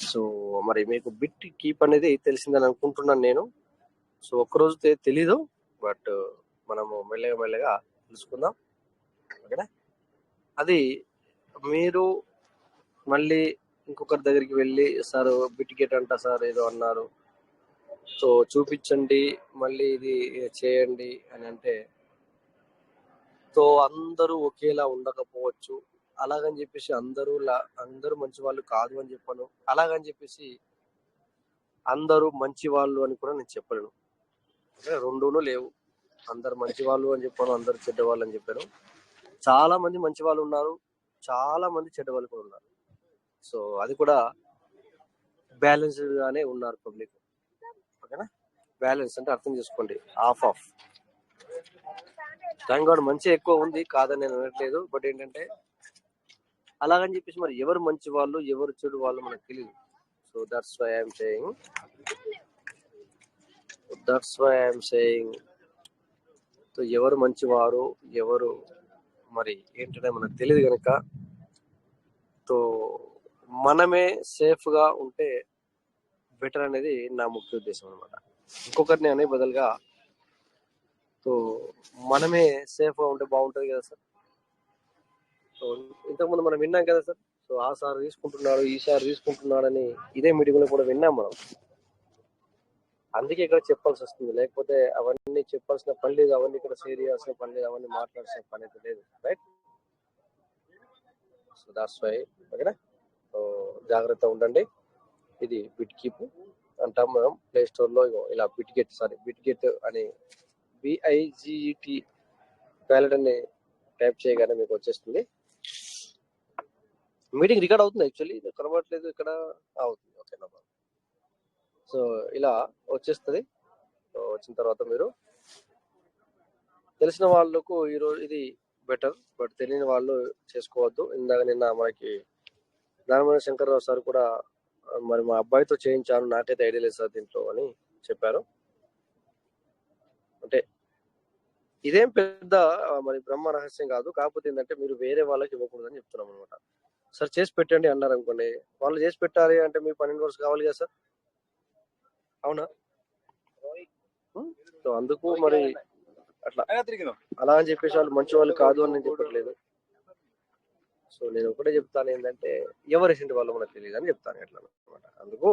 సో మరి మీకు బిట్ కీప్ అనేది తెలిసిందని అనుకుంటున్నాను నేను. సో ఒక్కరోజు తెలీదు, బట్ మనము మెల్లగా తెలుసుకుందాం. ఓకేనా? అది మీరు మళ్ళీ ఇంకొకరి దగ్గరికి వెళ్ళి సార్ బిట్ గేట్ అంట సార్ ఏదో అన్నారు, సో చూపించండి మళ్ళీ ఇది చేయండి అని అంటే, సో అందరూ ఒకేలా ఉండకపోవచ్చు. అలాగని చెప్పేసి అందరూ మంచి వాళ్ళు కాదు అని చెప్పాను. అలాగని చెప్పేసి అందరూ మంచి వాళ్ళు అని కూడా నేను చెప్పలేను. రెండును లేవు. అందరు మంచి వాళ్ళు అని చెప్పాను, అందరు చెడ్డ వాళ్ళు అని చెప్పాను. చాలా మంది మంచి వాళ్ళు ఉన్నారు, చాలా మంది చెడ్డ వాళ్ళు కూడా ఉన్నారు. సో అది కూడా బ్యాలెన్స్డ్ గానే ఉన్నారు పబ్లిక్. ఓకేనా? బ్యాలెన్స్ అంటే అర్థం చేసుకోండి, ఆఫ్ థ్యాంక్ గాడ్ మంచి ఎక్కువ ఉంది కాదని నేను అనట్లేదు. బట్ ఏంటంటే అలాగని చెప్పేసి మరి ఎవరు మంచి వాళ్ళు ఎవరు చెడు వాళ్ళు మనకు తెలియదు. So that's why I'm saying so ఎవరు మంచివారు ఎవరు మరి ఏంటంటే మనకు తెలియదు కనుక, సో మనమే సేఫ్ గా ఉంటే బెటర్ అనేది నా ముఖ్య ఉద్దేశం అనమాట. ఇంకొకరిని అనే బదులుగా సో మనమే సేఫ్ గా ఉంటే బాగుంటది కదా సార్. సో ఇంతకుముందు మనం విన్నాం కదా సార్, సో ఆ సార్ తీసుకుంటున్నాడు ఈ సార్ తీసుకుంటున్నాడని ఇదే మీటింగ్ లో కూడా విన్నాం మనం. అందుకే ఇక్కడ చెప్పాల్సి వస్తుంది, లేకపోతే అవన్నీ చెప్పాల్సిన పని లేదు, అవన్నీ ఇక్కడ షేర్ చేయాల్సిన పని లేదు, అవన్నీ మాట్లాడాల్సిన పని అయితే లేదు, రైట్? So that's why. ఓకేనా? సో జాగ్రత్త ఉండండి. ఇది బిట్ కీప్ అంటాం మనం. ప్లే స్టోర్ లో ఇలా బిట్ గెట్ అని BIGET వ్యాలెట్ అని టైప్ చేయగానే మీకు వచ్చేస్తుంది. మీటింగ్ రికార్డ్ అవుతుంది, యాక్చువల్లీ కనబడట్లేదు ఇక్కడ, అవుతుంది. Okay, no problem. సో ఇలా వచ్చేస్తుంది. సో వచ్చిన తర్వాత మీరు తెలిసిన వాళ్ళకు ఈరోజు ఇది బెటర్, బట్ తెలియని వాళ్ళు చేసుకోవద్దు. నిన్న మనకి నారాయణ శంకర్రావు సార్ కూడా మరి మా అబ్బాయితో చేయించాను, నాకైతే ఐడియా లేదు సార్ దీంట్లో అని చెప్పారు. అంటే ఇదేం పెద్ద మరి బ్రహ్మ రహస్యం కాదు, కాకపోతే ఏంటంటే మీరు వేరే వాళ్ళకి ఇవ్వకూడదు అని చెప్తున్నాం అనమాట. సార్ చేసి పెట్టండి అన్నారు అనుకోండి, వాళ్ళు చేసి పెట్టాలి అంటే మీ 12 hours కావాలి కదా సార్, అవునా? సో అందుకు మరి అట్లా అలా అని చెప్పేసి వాళ్ళు మంచి వాళ్ళు కాదు అని నేను చెప్పట్లేదు. సో నేను ఒకటే చెప్తాను, ఏంటంటే ఎవరు వేసింటి వాళ్ళు మనకు తెలియదు అని చెప్తాను ఎట్లా అనమాట. అందుకు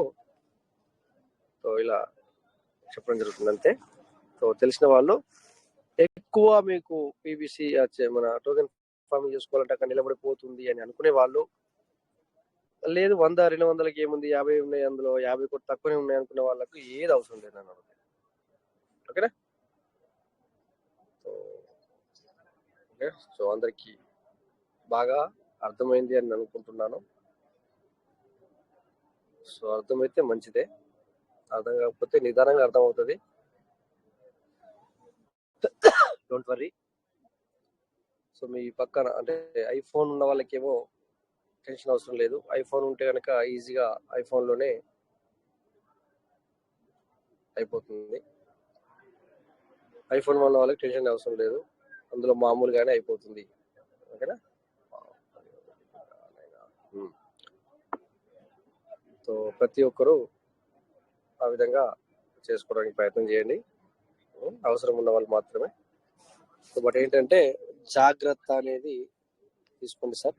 సో ఇలా చెప్పడం జరుగుతుంది అంతే. సో తెలిసిన వాళ్ళు ఎక్కువ మీకు పీవీసీ మన టోకెన్ ఫార్మింగ్ చేసుకోవాలంటే అక్కడ నిలబడిపోతుంది అని అనుకునే వాళ్ళు, లేదు 100-200కి ఏముంది 50 ఉన్నాయి, అందులో 50 కోట్లు తక్కువనే ఉన్నాయి అనుకునే వాళ్ళకు ఏది అవసరం లేదు అన్న. ఓకేనా? ఓకే, సో అందరికి బాగా అర్థమైంది అని అనుకుంటున్నాను. సో అర్థమైతే మంచిదే, అర్థం కాకపోతే నిదానంగా అర్థం అవుతుంది. Don't worry. సో మీ పక్కన అంటే ఐఫోన్ ఉన్న వాళ్ళకేమో టెన్షన్ అవసరం లేదు. ఐఫోన్ ఉంటే కనుక ఈజీగా ఐఫోన్లోనే అయిపోతుంది. ఐఫోన్ ఉన్న వాళ్ళకి టెన్షన్ అవసరం లేదు, అందులో మామూలుగానే అయిపోతుంది. ఓకేనా? సో ప్రతి ఒక్కరూ ఆ విధంగా చేసుకోవడానికి ప్రయత్నం చేయండి, అవసరం ఉన్న వాళ్ళు మాత్రమే. సో బట్ ఏంటంటే జాగ్రత్త అనేది తీసుకోండి సార్.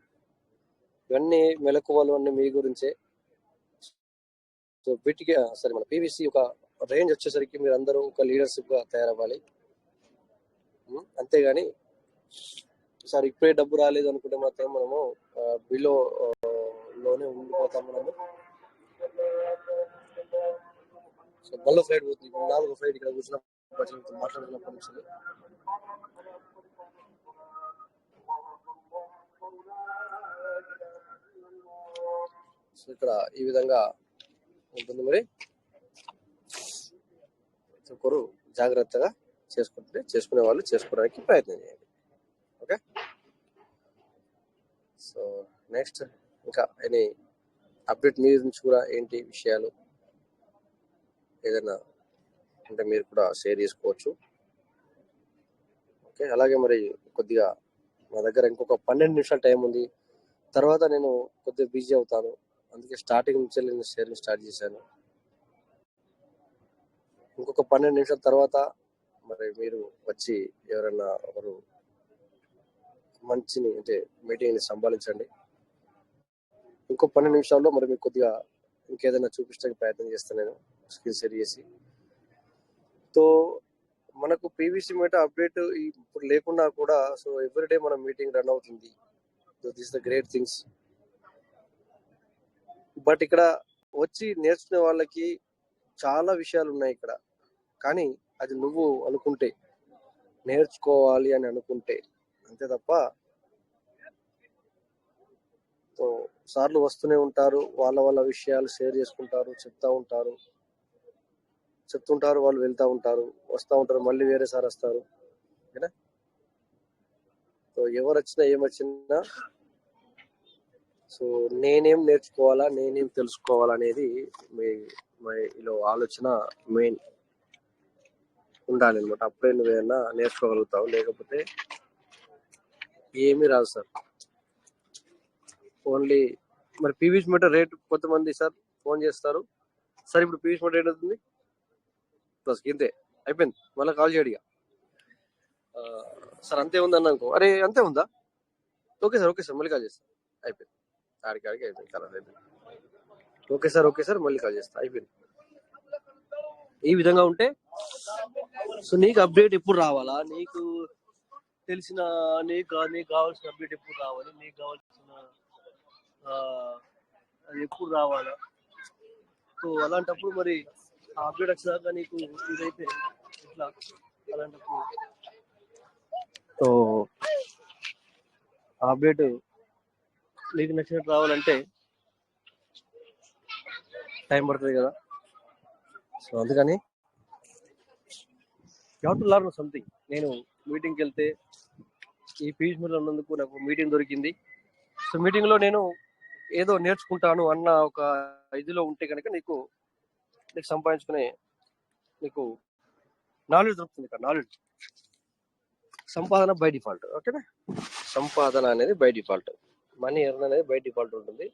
ఇవన్నీ మెలకువలు అన్నీ మీ గురించే. సో వీటికి సరే మన పీవీసీ ఒక రేంజ్ వచ్చేసరికి మీరు అందరూ ఒక లీడర్షిప్ గా తయారవ్వాలి. అంతేగాని సార్ ఇప్పుడే డబ్బు రాలేదు అనుకుంటే మాత్రం మనము బిలో లోనే ఉండిపోతాం మనము. సో మళ్ళీ ఫ్లైట్ పోతుంది, 4వ ఫ్లైట్ ఇక్కడ కూర్చున్న మాట్లాడుతున్నప్పటి నుంచి. సో ఇక్కడ ఈ విధంగా ఉంటుంది. మరి ఒకరు జాగ్రత్తగా చేసుకునే వాళ్ళు చేసుకోవడానికి ప్రయత్నం చేయండి. ఓకే, సో నెక్స్ట్ ఇంకా ఎనీ అప్డేట్ మీ నుంచి కూడా ఏంటి విషయాలు ఏదైనా అంటే మీరు కూడా షేర్ చేసుకోవచ్చు. ఓకే, అలాగే మరి కొద్దిగా నా దగ్గర ఇంకొక 12 నిమిషాల టైం ఉంది, తర్వాత నేను కొద్దిగా బిజీ అవుతాను. అందుకే స్టార్టింగ్ నుంచి నేను షేరింగ్ స్టార్ట్ చేశాను. ఇంకొక 12 నిమిషాల తర్వాత మరి మీరు వచ్చి ఎవరైనా ఒకరు మంచిని అంటే మీటింగ్ని సంభాలించండి. ఇంకో 12 నిమిషాల్లో మరి మీకు కొద్దిగా ఇంకేదైనా చూపించడానికి ప్రయత్నం చేస్తాను నేను స్క్రీన్ షేర్ చేసి. సో మనకు పీవీసీ మీట అప్డేట్ ఇప్పుడు లేకున్నా కూడా సో ఎవ్రీడే మన మీటింగ్ రన్ అవుతుంది. So this the great things. But ఇక్కడ వచ్చి నేర్చుకునే వాళ్ళకి చాలా విషయాలు ఉన్నాయి ఇక్కడ, కానీ అది నువ్వు అనుకుంటే నేర్చుకోవాలి అని అనుకుంటే అంతే తప్ప. సో సార్లు వస్తూనే ఉంటారు, వాళ్ళ విషయాలు షేర్ చేసుకుంటారు, చెప్తుంటారు, వాళ్ళు వెళ్తూ ఉంటారు, వస్తూ ఉంటారు, మళ్ళీ వేరే సార్ వస్తారు. ఓకేనా? సో ఎవరు వచ్చినా ఏమొచ్చినా సో నేనేం నేర్చుకోవాలా, నేనేం తెలుసుకోవాలా అనేది మీలో ఆలోచన మెయిన్ ఉండాలి అనమాట. అప్పుడే నువ్వేమన్నా నేర్చుకోగలుగుతావు, లేకపోతే ఏమీ రాదు సార్. ఓన్లీ మరి పీవీసీ మీటర్ రేట్ కొంతమంది సార్ ఫోన్ చేస్తారు, సార్ ఇప్పుడు పీవీసీ మీటర్ రేట్ అవుతుంది ప్లస్ ఇంతే అయిపోయింది, మళ్ళీ కాల్ చేయడిగా సార్ అంతే ఉందన్న అనుకో, అరే అంతే ఉందా, ఓకే సార్ మళ్ళీ కాల్ చేస్తాను, అయిపోయింది, ఆడికి అయిపోయింది, చాలా అయిపోయింది, ఓకే సార్ మళ్ళీ కాల్ చేస్తా, అయిపోయింది. ఈ విధంగా ఉంటే సో నీకు అప్డేట్ ఎప్పుడు రావాలా, నీకు తెలిసిన నీకు కావాల్సిన అప్డేట్ ఎప్పుడు రావాలి, నీకు కావాల్సిన అది ఎప్పుడు రావాలా. సో అలాంటప్పుడు మరి ఆ అప్డేట్ వచ్చినాక నీకు ఇదైతే ఇట్లా అలాంటప్పుడు సో ఆ అప్డేట్ నీకు నచ్చినట్టు రావాలంటే టైం పడుతుంది కదా. సో అందుకని you have to learn something. నేను మీటింగ్కి వెళ్తే ఈ పీస్ మీద ఉన్నందుకు నాకు మీటింగ్ దొరికింది. సో మీటింగ్లో నేను ఏదో నేర్చుకుంటాను అన్న ఒక ఇదిలో ఉంటే కనుక నీకు సంపాదించుకునే నీకు నాలెడ్జ్ దొరుకుతుంది. ఇక్కడ నాలెడ్జ్ సంపాదన బై డిఫాల్ట్. ఓకేనా? సంపాదన అనేది బై డిఫాల్ట్, మనీ ఎర్న్ అనేది బై డిఫాల్ట్ ఉంటుంది.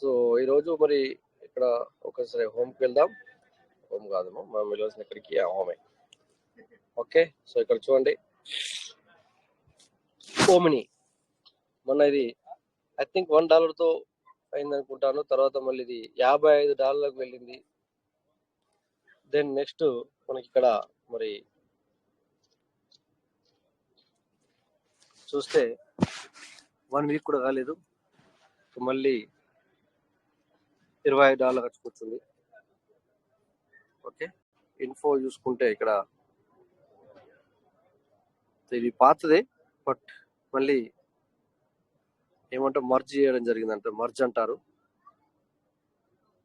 సో ఈరోజు మరి ఇక్కడ ఒకసారి హోమ్కి వెళ్దాం. హోమ్ కాదు, మనం వెళ్ళాల్సిన ఇక్కడికి హోమే. ఓకే, సో ఇక్కడ చూడండి ఓమిని మొన్న ఇది ఐ థింక్ $1 అయింది అనుకుంటాను. తర్వాత మళ్ళీ ఇది $55 వెళ్ళింది. దెన్ నెక్స్ట్ మనకి ఇక్కడ మరి చూస్తే 1 వీక్ కూడా కాలేదు, మళ్ళీ $25 ఖర్చు కూర్చుంది. ఓకే, ఇన్ఫో చూసుకుంటే ఇక్కడ ఇది పాతదే, బట్ మళ్ళీ ఏమంటే మర్జ్ చేయడం జరిగిందంట, మర్జ్ అంటారు.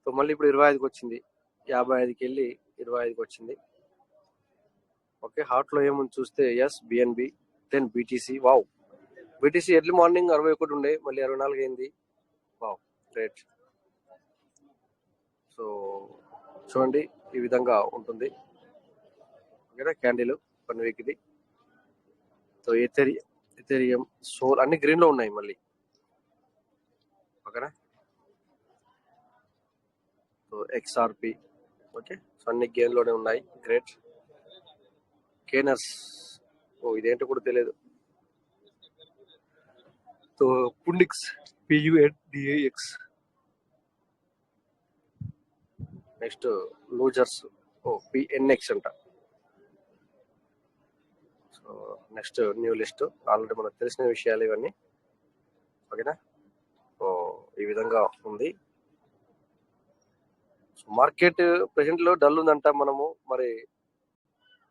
సో మళ్ళీ ఇప్పుడు 25కి వచ్చింది, 55కి వెళ్ళి 25కి వచ్చింది. ఓకే, హాట్లో ఏముంది చూస్తే yes BNB, then BTC. Wow, BTC early morning 61 ఉండే, మళ్ళీ 64 అయింది. Wow, great. సో చూడండి ఈ విధంగా ఉంటుంది. ఓకేనా? క్యాండిల్ 1 వీక్ ఇది. సో ఎథెరియం, సోల్ అన్ని గ్రీన్ లో ఉన్నాయి మళ్ళీ. ఓకేనా? సో XRP, ఓకే, సో అన్ని గేమ్ లోనే ఉన్నాయి. గ్రేట్. కేనర్స్, ఓ ఇదేంటో కూడా తెలియదు. So Pundi X, PUNDAX. Next losers, PNX అంట. So next new list, already మనకు తెలిసిన విషయాలు ఇవన్నీ. ఓకేనా? సో ఈ విధంగా ఉంది. సో మార్కెట్ ప్రెసెంట్ లో డల్ ఉందంట. మనము మరి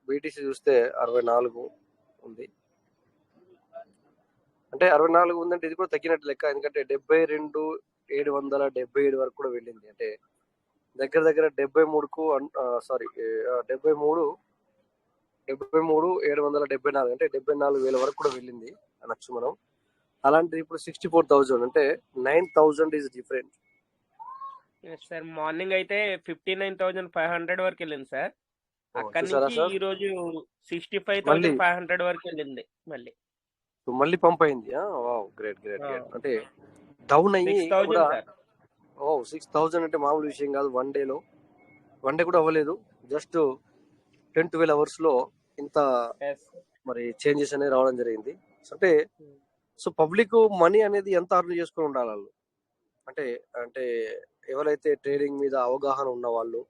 బీటీసీ చూస్తే 64 ఉంది. అంటే 64 ఉందంటే ఇది కూడా తగ్గినట్టు లెక్క, ఎందుకంటే 72,777 వరకు కూడా వెళ్ళింది. అంటే దగ్గర 73కు 73,774 అంటే 74,000 వరకు కూడా వెళ్ళింది అనొచ్చు మనం. అలాంటి ఇప్పుడు 64,000 అంటే 9,000 ఈజ్ డిఫరెంట్. సార్ మార్నింగ్ అయితే 59,500 వరకు వెళ్ళింది సార్. అక్కడి చూసారా నుంచి సార్, ఈ రోజు మళ్ళీ 65,500 వరకు వెళ్ళింది మళ్ళీ. మళ్ళీ పంప్ అయింది. Great great great. అంటే డౌన్ అయ్యి 6,000 కూడా సార్. 6,000 అంటే మామూలు విషయం కాదు. వన్ డే కూడా అవ్వలేదు, జస్ట్ 10-12 అవర్స్ లో ఇంత Yes. మరి చేంజెస్ అనేది రావడం జరిగింది. అంటే సో పబ్లిక్ మనీ అనేది ఎంత అర్న్ చేసుకొని ఉండాలి వాళ్ళు. అంటే అంటే ఎవరైతే ట్రేడింగ్ మీద అవగాహన ఉన్న వాళ్ళు,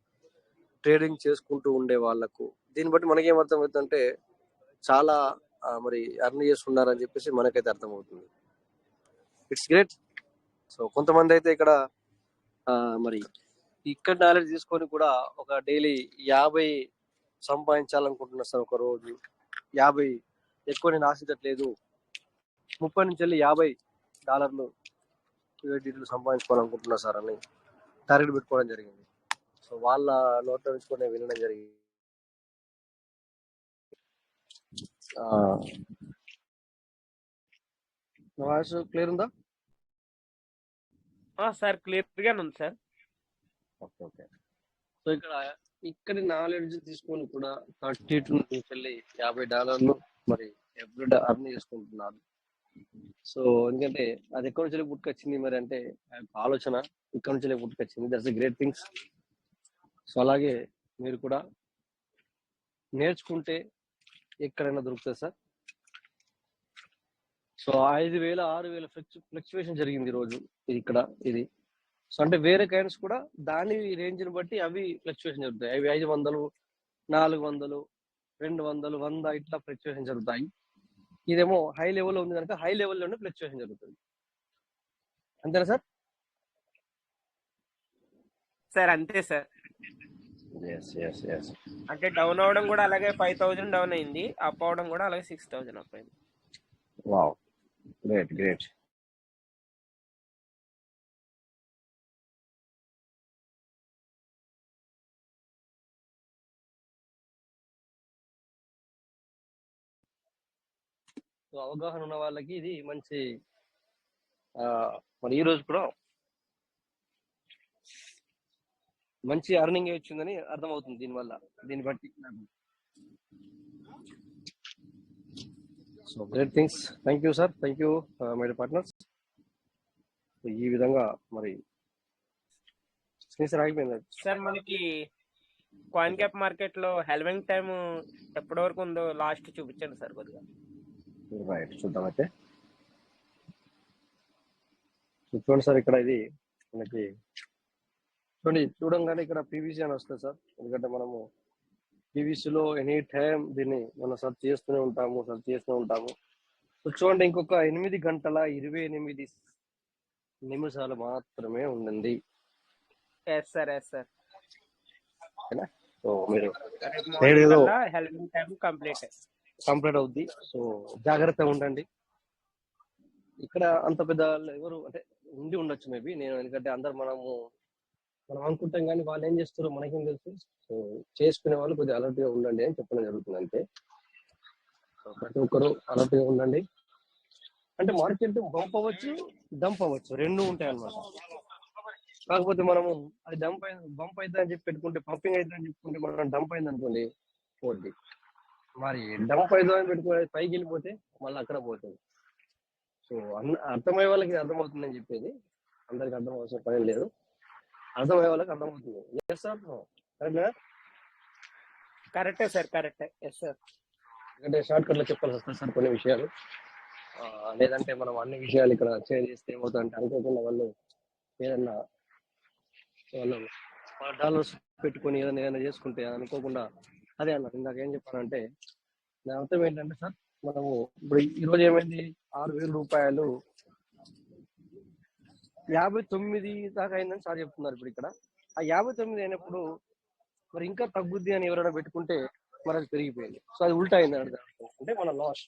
ట్రేడింగ్ చేసుకుంటూ ఉండే వాళ్ళకు దీన్ని బట్టి మనకేం అర్థమవుతుందంటే చాలా మరి అర్న్ చేస్తున్నారని చెప్పేసి మనకైతే అర్థమవుతుంది. It's great. సో కొంతమంది అయితే ఇక్కడ మరి ఇక్కడ నాలెడ్జ్ తీసుకొని కూడా ఒక డైలీ 50 సంపాదించాలనుకుంటున్నారు సార్. ఒక రోజు 50 ఎక్కువ నేను ఆశించట్లేదు, 30 నుంచి వెళ్ళి $50 USDT సంపాదించుకోవాలనుకుంటున్నా సార్ అని టార్గెట్ పెట్టుకోవడం జరిగింది. సో వాళ్ళ నోట్ల నుంచి కూడా నేను వినడం జరిగింది. వాయిస్ క్లియర్ ఉందా? సార్ క్లియర్ గానే ఉంది సార్. Okay okay. సో ఇక్కడ నాలెడ్జ్ తీసుకొని కూడా 32 నుంచి వెళ్ళి $50 మరి ఎవ్రీ డే అర్న్ చేసుకుంటున్నారు. సో ఎందుకంటే అది ఎక్కడి నుంచి పుట్టుకొచ్చింది మరి అంటే ఆ యొక్క ఆలోచన ఇక్కడ నుంచి పుట్టుకొచ్చింది. That's great things. సో అలాగే మీరు కూడా నేర్చుకుంటే ఎక్కడైనా దొరుకుతుంది సార్. సో 5,000 6,000 ఫ్లక్చువేషన్ జరిగింది ఈ రోజు ఇక్కడ ఇది. సో అంటే వేరే కైండ్స్ కూడా దాని రేంజ్ ని బట్టి అవి ఫ్లక్చువేషన్ జరుగుతాయి. అవి 500, 400, 200, 100 ఇట్లా ఫ్లక్చువేషన్ జరుగుతాయి. ఇదేమో హై లెవెల్లో ఉంది కనుక హై లెవెల్లోనే ఫ్లక్చువేషన్ జరుగుతుంది. అంతేనా సార్? సార్ అంతే సార్. అంటే డౌన్ అవడం కూడా అలాగే 5,000 డౌన్ అయింది, అప్ అవడం కూడా అలాగే 6,000 అప్ అయింది. Wow, great great. సో అవగాహన ఉన్న వాళ్ళకి ఇది మంచి మరి ఈ రోజు కూడా మంచి అర్నింగ్ వచ్చిందని అర్థమవుతుంది దీనివల్ల, దీన్ని బట్టి నాకు. So great things. Thank you sir, thank you my partners. ఈ విధంగా మరి స్క్రీన్ ఆగిపోయింది సార్. మనకి కాయిన్ గ్యాప్ మార్కెట్ లో హెల్వింగ్ టైం ఎప్పటి వరకు ఉందో లాస్ట్ చూపించండి సార్ కొద్దిగా. రైట్, చూద్దాం అయితే. చూడండి సార్, ఇక్కడ ఇది మనకి చూడంగానే ఇక్కడ పీవీసీ అని వస్తుంది సార్. ఎందుకంటే మనము పీవీసీలో ఎనీ టైం దీన్ని మనం సెర్చ్ చేస్తూనే ఉంటాము. సో చూడండి, ఇంకొక 8 గంటల 28 నిమిషాలు మాత్రమే ఉండండి. సో మీరు కంప్లీట్ అవుద్ది. సో జాగ్రత్తగా ఉండండి. ఇక్కడ అంత పెద్ద ఎవరు అంటే ఉండి ఉండొచ్చు మేబీ, నేను ఎందుకంటే అందరు మనం అనుకుంటాం కానీ వాళ్ళు ఏం చేస్తారో మనకేం తెలుసు. సో చేసుకునే వాళ్ళు కొద్దిగా అలర్ట్ గా ఉండండి అని చెప్పడం జరుగుతుంది అంతే. ప్రతి ఒక్కరు అలర్ట్ గా ఉండండి. అంటే మార్కెట్ బంప్ అవ్వచ్చు, డంప్ అవ్వచ్చు, రెండు ఉంటాయి అన్నమాట. కాకపోతే మనము అది బంప్ అవుతుంది అని చెప్పి పెట్టుకుంటే, పంపింగ్ అవుతుంది అని చెప్పుకుంటే, మనం డంప్ అయింది అనుకోండి పోద్ది. మరి డంప్ అవుతుంది అని పెట్టుకుని పైకి వెళ్ళిపోతే మళ్ళీ అక్కడ పోతుంది. సో అర్థమయ్యే వాళ్ళకి అర్థమవుతుందని చెప్పేది, అందరికి అర్థం అవసరం పని లేదు. అర్థమయ్యే వాళ్ళకి అర్థమవుతుంది. ఎస్ సార్, కరెక్టే సార్, కరెక్టే. Yes sir. ఎందుకంటే షార్ట్ కట్ లో చెప్పాల్సి వస్తుంది సార్ కొన్ని విషయాలు. లేదంటే మనం అన్ని విషయాలు ఇక్కడ షేర్ చేస్తే ఏమవుతుందంటే అనుకోకుండా వాళ్ళు ఏదన్నా డాలర్స్ పెట్టుకొని ఏదైనా చేసుకుంటే అనుకోకుండా అదే అన్నారు. ఇందాక ఏం చెప్పానంటే నా అర్థం ఏంటంటే సార్, మనము ఇప్పుడు ఈరోజు ఏమైంది, 6,000 రూపాయలు 59 దాకా అయిందని సార్ చెప్తున్నారు. ఇప్పుడు ఇక్కడ ఆ 59 అయినప్పుడు మరి ఇంకా తగ్గుద్ది అని ఎవరైనా పెట్టుకుంటే మరి అది పెరిగిపోయింది. సో అది ఉల్టా అయింది అంటే మన లాస్.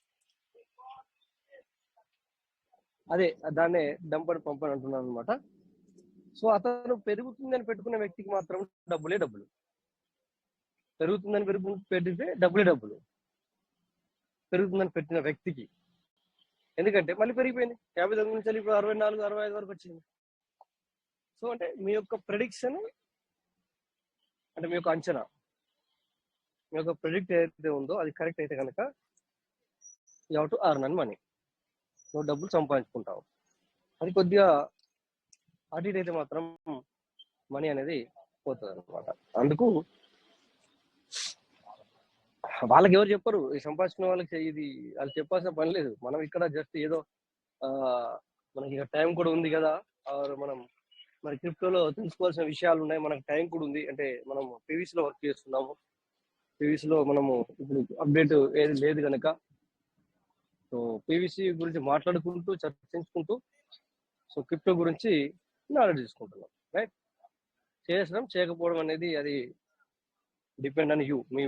అదే దాన్నే డంపని పంపని అంటున్నాను అనమాట. సో అతను పెరుగుతుందని పెట్టుకున్న వ్యక్తికి మాత్రం డబ్బులు, పెరుగుతుందని పెడితే డబ్బులు, పెరుగుతుందని పెట్టిన వ్యక్తికి ఎందుకంటే మళ్ళీ పెరిగిపోయింది 59 నుంచి ఇప్పుడు 64 65 వరకు వచ్చింది. సో అంటే మీ యొక్క ప్రెడిక్షన్ అంటే మీ యొక్క అంచనా, మీ యొక్క ప్రెడిక్ట్ ఏదైతే ఉందో అది కరెక్ట్ అయితే కనుక you have to earn and money, నువ్వు డబ్బులు సంపాదించుకుంటావు. అది కొద్దిగా అటు ఇటు అయితే మాత్రం మనీ అనేది పోతుంది అనమాట. అందుకు వాళ్ళకి ఎవరు చెప్పరు, ఈ సంపాదించుకున్న వాళ్ళకి ఇది వాళ్ళు చెప్పాల్సిన పని లేదు. మనం ఇక్కడ జస్ట్ ఏదో మనకి ఇక టైం కూడా ఉంది కదా, మనం మరి క్రిప్టోలో తెలుసుకోవాల్సిన విషయాలు ఉన్నాయి, మనకు టైం కూడా ఉంది. అంటే మనం పీవీసీలో వర్క్ చేస్తున్నాము, పీవీసీలో మనము ఇప్పుడు అప్డేట్ ఏది లేదు కనుక సో పీవీసీ గురించి మాట్లాడుకుంటూ చర్చించుకుంటూ సో క్రిప్టో గురించి నాలెడ్జ్ తీసుకుంటున్నాం. రైట్, చేసడం చేయకపోవడం అనేది అది డిపెండ్ ఆన్ యూ, మీ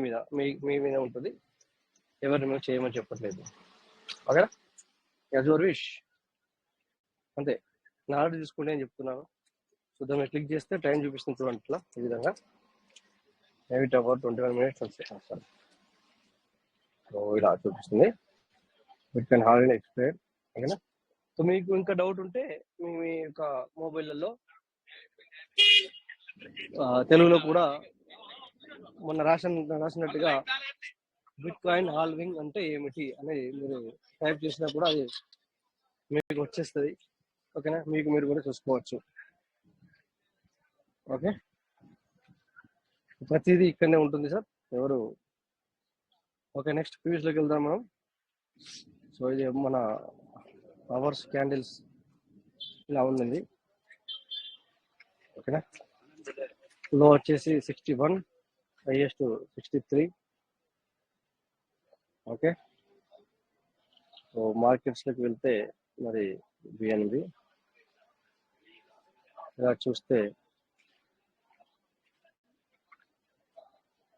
మీద ఉంటుంది. ఎవరిని మేము చేయమని చెప్పట్లేదు. ఓకేనా, యాజ్ యువర్ విష్, అంతే. నాలెడ్జ్ తీసుకుంటే అని చెప్తున్నాను. సో దాన్ని క్లిక్ చేస్తే టైం చూపిస్తుంది చూడండి, ఇట్లా ఈ విధంగా 21 minutes వస్తాయి. సో ఇలా చూపిస్తుంది బిట్కాయిన్ హాలిడే ఎక్స్పైర్. ఓకేనా, సో మీకు ఇంకా డౌట్ ఉంటే మీ యొక్క మొబైల్లో తెలుగులో కూడా మొన్న రాసినట్టుగా బిట్కాయిన్ హాల్వింగ్ అంటే ఏమిటి అనేది మీరు టైప్ చేసినా కూడా అది మీకు వచ్చేస్తుంది. ఓకేనా, మీరు కూడా చూసుకోవచ్చు. ఓకే, ప్రతిదీ ఇక్కడనే ఉంటుంది సార్, ఎవరు. ఓకే, నెక్స్ట్ ప్రీవియస్లోకి వెళ్దాం మనం. సో ఇది మన అవర్స్ క్యాండిల్స్ ఇలా ఉంది. ఓకేనా, లో వచ్చేసి 61, హైయెస్ట్ 63. ఓకే, సో మార్కెట్స్లోకి వెళ్తే మరి బిఎన్బి ఇలా చూస్తే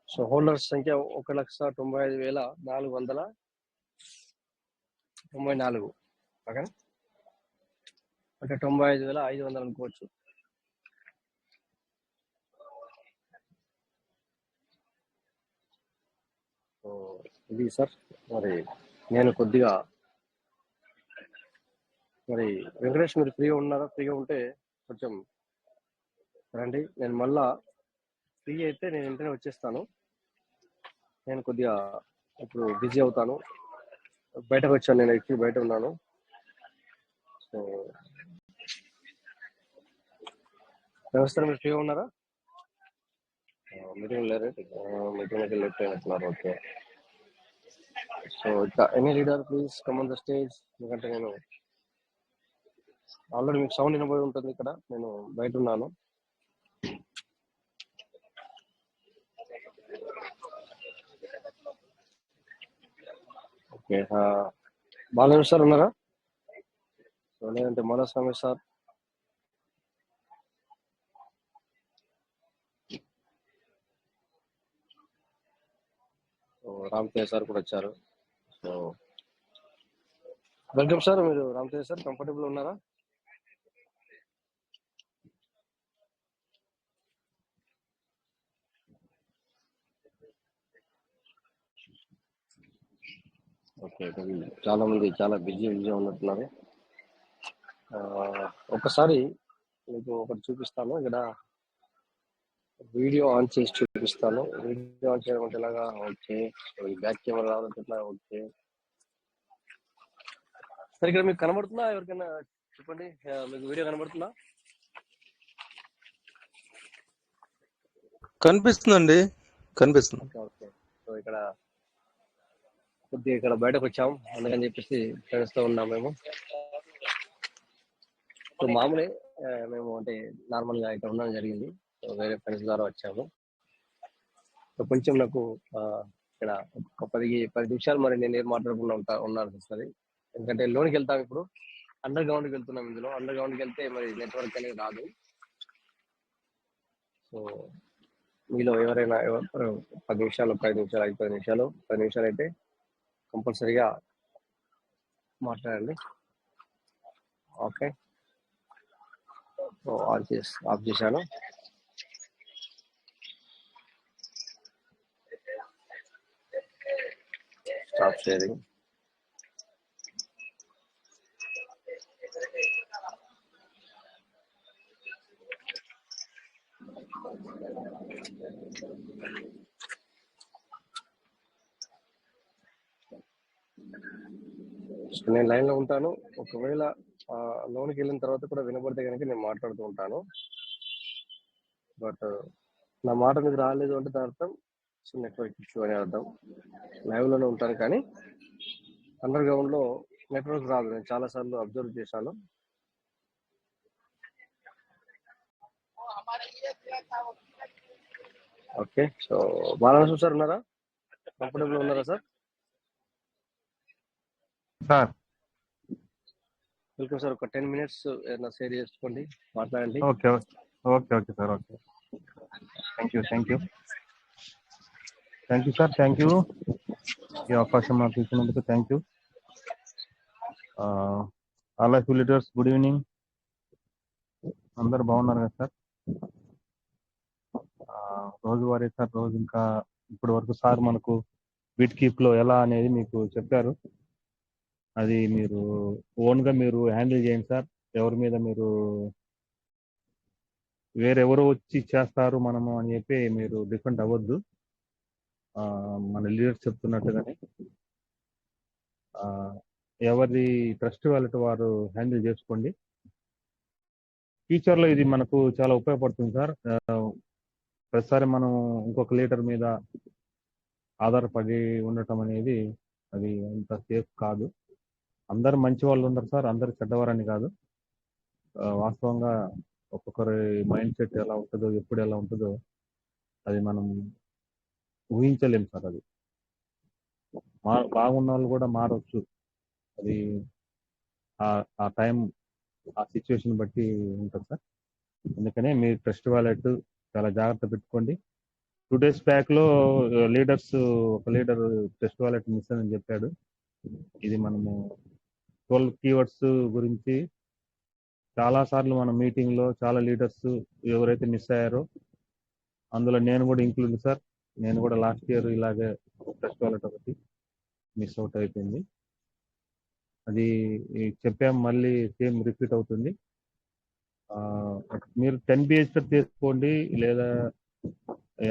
సో హోల్డర్స్ సంఖ్య 1,95,494. ఓకేనా, అంటే 95,500 అనుకోవచ్చు. సో ఇది సార్. మరి నేను కొద్దిగా మరి వెంకటేష్ మీరు ఫ్రీగా ఉన్నారా? ఫ్రీగా ఉంటే కొంచెం రండి, నేను మళ్ళా ఫ్రీ అయితే నేను వెంటనే వచ్చేస్తాను. నేను కొద్దిగా ఇప్పుడు బిజీ అవుతాను, బయటకు వచ్చాను, నేను ఎక్కి బయట ఉన్నాను. సో వ్యవస్థ మీరు ఫ్రీగా ఉన్నారా? మీటింగ్ లేరు, మీటింగ్కి లెఫ్ట్ అయినట్టున్నారు. ఓకే, సో ఇంకా any leader please come on the stage. ఎందుకంటే నేను ఆల్రెడీ మీకు సౌండ్ వినబడి ఉంటుంది, ఇక్కడ నేను బయట ఉన్నాను. ఓకే, బాలయ్య సార్ ఉన్నారా? సో లేదంటే మనస్వామి సార్, రామ్ తేజ్ సార్ కూడా వచ్చారు. So welcome sir. మీరు రామ్ తేజ్ సార్ కంఫర్టబుల్ ఉన్నారా? ఓకే, చాలా మంది చాలా బిజీగా ఉన్నట్టున్నారు. ఒకసారి మీకు ఒకటి చూపిస్తాను, ఇక్కడ వీడియో ఆన్ చేసి చూపిస్తాను. వీడియో ఆన్ చేయడం అంటే ఎలాగా? ఓకే, బ్యాక్ కెమెరా రావాలంటే ఎట్లా? ఓకే సార్, ఇక్కడ మీకు కనబడుతుందా? ఎవరికైనా చెప్పండి, మీకు వీడియో కనబడుతుందా? కనిపిస్తుందండి, కనిపిస్తుంది. ఓకే, సో కొద్దిగా ఇక్కడ బయటకు వచ్చాము, అందుకని చెప్పేసి ఫ్రెండ్స్ తో ఉన్నాం మేము. సో మామూలే, మేము అంటే నార్మల్ గా ఇక్కడ ఉండడం జరిగింది. సో వేరే ఫ్రెండ్స్ ద్వారా వచ్చాము. సో కొంచెం నాకు ఇక్కడ ఒక 10 నిమిషాలు మరి నేను ఏం మాట్లాడకుండా ఉండాల్సి వస్తుంది. ఎందుకంటే లోనికి వెళ్తాం, ఇప్పుడు అండర్ గ్రౌండ్కి వెళ్తున్నాం. ఇందులో అండర్ గ్రౌండ్కి వెళ్తే మరి నెట్వర్క్ అనేది రాదు. సో మీలో ఎవరైనా 10 నిమిషాలు, 5 నిమిషాలు, 10 నిమిషాలు, 10 నిమిషాలు అయితే కంపల్సరీగా మాట్లాడండి. ఓకే, సో ఆఫ్ చేశాను. Stop sharing. సో నేను లైన్ లో ఉంటాను. ఒకవేళ లోనికి వెళ్ళిన తర్వాత కూడా వినబడితే కనుక నేను మాట్లాడుతూ ఉంటాను. బట్ నా మాట మీకు రాలేదు అంటే దాని అర్థం నెట్వర్క్ ఇష్యూ అని అర్థం. లైవ్ లోనే ఉంటాను కానీ అండర్ గ్రౌండ్ లో నెట్వర్క్ రాదు. నేను చాలా సార్లు అబ్జర్వ్ చేశాను. ఓకే, సో బాలనరసింహ సార్ ఉన్నారా? కంఫర్టబుల్ ఉన్నారా సార్? Sir welcome sir. ఒక 10 minutes ఏదైనా షేర్ చేసుకోండి, మాట్లాడండి. Okay okay okay sir. Okay, thank you sir. Thank you ఈ అవకాశం మాకు ఇచ్చినందుకు. Thank you. All of you leaders, good evening. అందరు బాగున్నారు కదా సార్? రోజువారీ సార్, రోజు ఇంకా ఇప్పటి వరకు సార్ మనకు బీట్ కీప్ లో ఎలా అనేది మీకు చెప్పారు. అది మీరు ఓన్ గా మీరు హ్యాండిల్ చేయండి సార్. ఎవరి మీద మీరు వేరెవరో వచ్చి చేస్తారు మనము అని చెప్పి మీరు డిఫెండ్ అవ్వద్దు. మన లీడర్స్ చెప్తున్నట్టుగానే ఎవరి ట్రస్ట్ వాళ్ళతో వారు హ్యాండిల్ చేసుకోండి. ఫ్యూచర్ లో ఇది మనకు చాలా ఉపయోగపడుతుంది సార్. ప్రతిసారి మనం ఇంకొక లీడర్ మీద ఆధారపడి ఉండటం అనేది అది అంత సేఫ్ కాదు. అందరు మంచి వాళ్ళు ఉన్నారు సార్, అందరు చెడ్డవారని కాదు. వాస్తవంగా ఒక్కొక్కరి మైండ్ సెట్ ఎలా ఉంటుందో, ఎప్పుడు ఎలా ఉంటుందో అది మనం ఊహించలేం సార్. అది బాగున్న వాళ్ళు కూడా మారవచ్చు. అది ఆ టైం, ఆ సిచ్యువేషన్ బట్టి ఉంటుంది సార్. అందుకనే మీ ట్రస్ట్ వాలెట్ చాలా జాగ్రత్త పెట్టుకోండి. 2 days బ్యాక్ లో ఒక లీడర్ ట్రస్ట్ వాలెట్ మిస్ అని చెప్పాడు. ఇది మనము 12 keywords గురించి చాలా సార్లు మన మీటింగ్ లో చాలా లీడర్స్ ఎవరైతే మిస్ అయ్యారో అందులో నేను కూడా ఇంక్లూడ్ సార్. నేను కూడా లాస్ట్ ఇయర్ ఇలాగే ట్రస్ట్ వాలెట్ ఒకటి మిస్ అవుట్ అయిపోయింది. అది చెప్పాం, మళ్ళీ సేమ్ రిపీట్ అవుతుంది. మీరు 10 BHP చేసుకోండి లేదా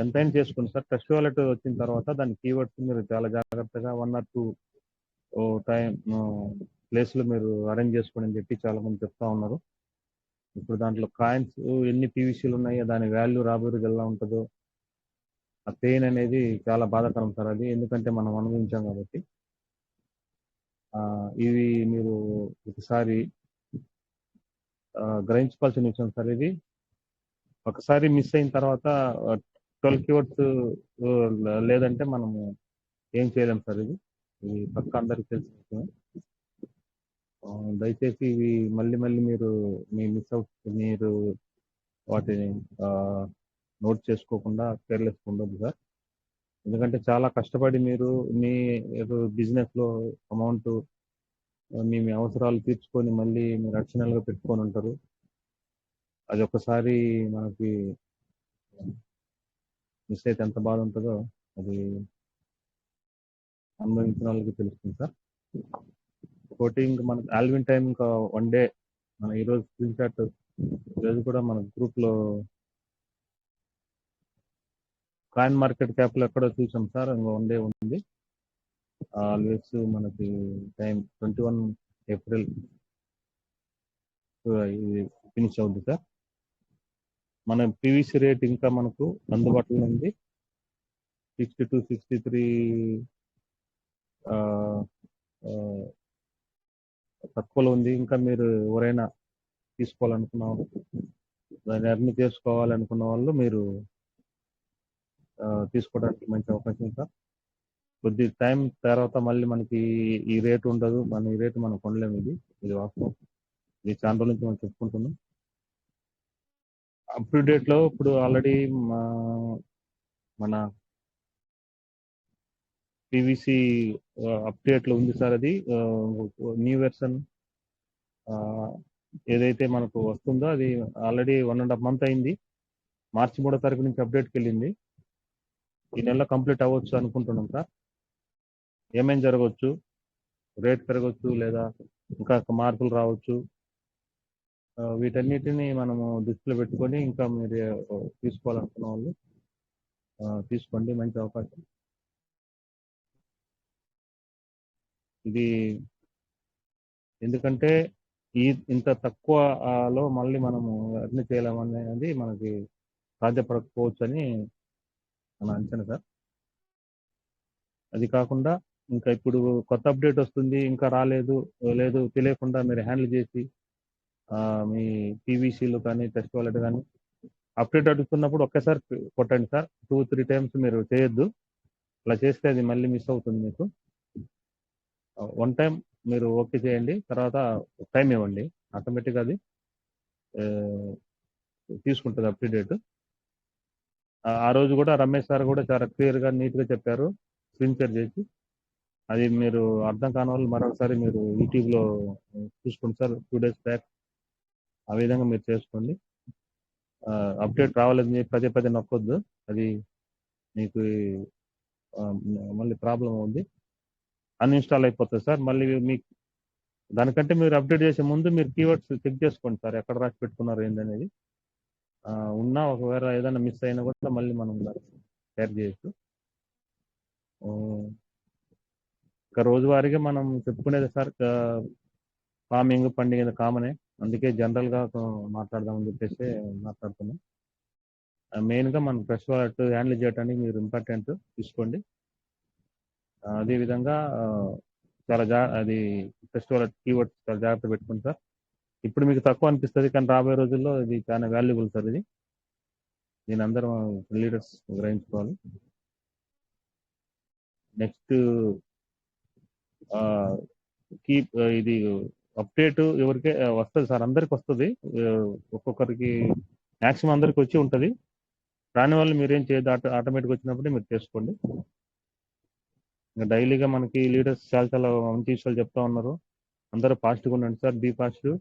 ఎంతైనా చేసుకోండి సార్. ట్రస్ట్ వాలెట్ వచ్చిన తర్వాత దాని కీవర్డ్స్ మీరు చాలా జాగ్రత్తగా 1 or 2 ప్లేస్లు మీరు అరేంజ్ చేసుకోండి అని చెప్పి చాలా మంది చెప్తా ఉన్నారు. ఇప్పుడు దాంట్లో కాయిన్స్ ఎన్ని పీవీసీలు ఉన్నాయో దాని వాల్యూ రాబోయే రోజు ఎలా ఉంటుందో ఆ పెయిన్ అనేది చాలా బాధాకరం సార్. అది ఎందుకంటే మనం అనుభవించాం కాబట్టి. ఇవి మీరు ఒకసారి గ్రహించుకోవాల్సిన విషయం సార్. ఇది ఒకసారి మిస్ అయిన తర్వాత 12 keywords లేదంటే మనము ఏం చేయలేం సార్. ఇది పక్క అందరికి తెలిసిన విషయం. దయచేసి ఇవి మళ్ళీ మీరు మీరు వాటిని నోట్ చేసుకోకుండా కేర్లెస్ ఉండదు సార్. ఎందుకంటే చాలా కష్టపడి మీరు మీ బిజినెస్ లో అమౌంట్ మీ అవసరాలు తీర్చుకొని మళ్ళీ మీరు అడిషనల్ గా పెట్టుకొని ఉంటారు. అది ఒకసారి మనకి మిస్ అయితే ఎంత బాధ ఉంటుందో అది అనుభవించిన వాళ్ళకి తెలుస్తుంది సార్. కోటింగ్ మనకు ఆల్విన్ టైం ఇంకా 1 day మన ఈరోజు స్క్రీన్ షాట్ ఈరోజు కూడా మన గ్రూప్ లో కాయిన్ మార్కెట్ క్యాప్ లో ఎక్కడో చూసాం సార్. ఇంకా 1 day ఉంది. ఆల్వేస్ మనకి టైం 21 April ఇది ఫినిష్ అవుతుంది సార్. మన పీవీసీ రేట్ ఇంకా మనకు అందుబాటులో ఉంది. 62, 63 తక్కువలో ఉంది. ఇంకా మీరు ఎవరైనా తీసుకోవాలనుకున్న వాళ్ళు, దాన్ని అర్ని చేసుకోవాలనుకున్న వాళ్ళు మీరు తీసుకోవడానికి మంచి అవకాశం సార్. కొద్ది టైం తర్వాత మళ్ళీ మనకి ఈ రేటు ఉండదు. ఈ రేటు మనం కొనలేము. ఇది వాస్తవం. ఇది చాలా రోజుల నుంచి మనం చెప్పుకుంటున్నాం. అప్ టు డేట్ లో ఇప్పుడు ఆల్రెడీ మన పీవీసీ అప్డేట్ లో ఉంది సార్. అది న్యూ వెర్షన్ ఏదైతే మనకు వస్తుందో అది ఆల్రెడీ 1.5 month అయింది. March 3వ తారీఖు నుంచి అప్డేట్కి వెళ్ళింది. ఈ నెల కంప్లీట్ అవ్వచ్చు అనుకుంటున్నాం సార్. ఏమేం జరగవచ్చు, రేట్ పెరగవచ్చు లేదా ఇంకా మార్పులు రావచ్చు. వీటన్నిటిని మనము దృష్టిలో పెట్టుకొని ఇంకా మీరు తీసుకోవాలనుకున్న వాళ్ళు తీసుకోండి. మంచి అవకాశం ఇది. ఎందుకంటే ఇంత తక్కువ లో మళ్ళీ మనము అన్ని చేయలేమనేది మనకి సాధ్యపడకపోవచ్చు అని మన అంచనా సార్. అది కాకుండా ఇంకా ఇప్పుడు కొత్త అప్డేట్ వస్తుంది, ఇంకా రాలేదు లేదు తెలియకుండా మీరు హ్యాండిల్ చేసి మీ పీవీసీలు కానీ టెస్ట్ వాలెట్ కానీ అప్డేట్ అడుగుతున్నప్పుడు ఒక్కసారి కొట్టండి సార్. 2-3 టైమ్స్ మీరు చేయొద్దు. అలా చేస్తే అది మళ్ళీ మిస్ అవుతుంది మీకు. 1 టైం మీరు ఓకే చేయండి, తర్వాత టైం ఇవ్వండి, ఆటోమేటిక్గా అది తీసుకుంటుంది అప్డేట్. ఆ రోజు కూడా రమేష్ సార్ కూడా చాలా క్లియర్గా నీట్గా చెప్పారు, స్క్రీన్ షేర్ చేసి. అది మీరు అర్థం కాని వాళ్ళు మరొకసారి మీరు యూట్యూబ్లో చూసుకోండి సార్, 2 days బ్యాక్. ఆ విధంగా మీరు చేసుకోండి. అప్డేట్ రావాలని చెప్పి పదే నొక్కొద్దు, అది మీకు మళ్ళీ ప్రాబ్లం ఉంది, అన్ఇన్స్టాల్ అయిపోతుంది సార్. మళ్ళీ మీకు దానికంటే మీరు అప్డేట్ చేసే ముందు మీరు కీవర్డ్స్ చెక్ చేసుకోండి సార్, ఎక్కడ రాసి పెట్టుకున్నారు ఏంటనేది. ఉన్నా ఒకవేళ ఏదైనా మిస్ అయినా కూడా మళ్ళీ మనం షేర్ చేయొచ్చు. ఇంకా రోజువారీగా మనం చెప్పుకునేది సార్, ఫార్మింగ్ పండుగ కామనే, అందుకే జనరల్గా మాట్లాడదామని చెప్పేసి మాట్లాడుతున్నాం. మెయిన్గా మనం ఫ్రెష్ వాలెట్ హ్యాండిల్ చేయడానికి మీరు ఇంపార్టెంట్ తీసుకోండి. అదేవిధంగా చాలా అది ఫ్రెష్ వాలెట్ కీవర్డ్స్ చాలా జాగ్రత్త పెట్టుకోండి సార్. ఇప్పుడు మీకు తక్కువ అనిపిస్తుంది, కానీ రాబోయే రోజుల్లో ఇది చాలా వాల్యుబుల్ సార్. దీని అందరం లీడర్స్ గ్రహించుకోవాలి. నెక్స్ట్ ఇది అప్డేట్ ఎవరికే వస్తుంది సార్, అందరికి వస్తుంది, ఒక్కొక్కరికి మ్యాక్సిమం అందరికి వచ్చి ఉంటుంది. రాని వాళ్ళు మీరేం చేయదు, ఆటోమేటిక్ వచ్చినప్పుడే మీరు చేసుకోండి. ఇంకా డైలీగా మనకి లీడర్స్ చాలా మంచి విషయాలు చెప్తా ఉన్నారు. అందరూ పాజిటివ్గా ఉండండి సార్, బీ పాజిటివ్.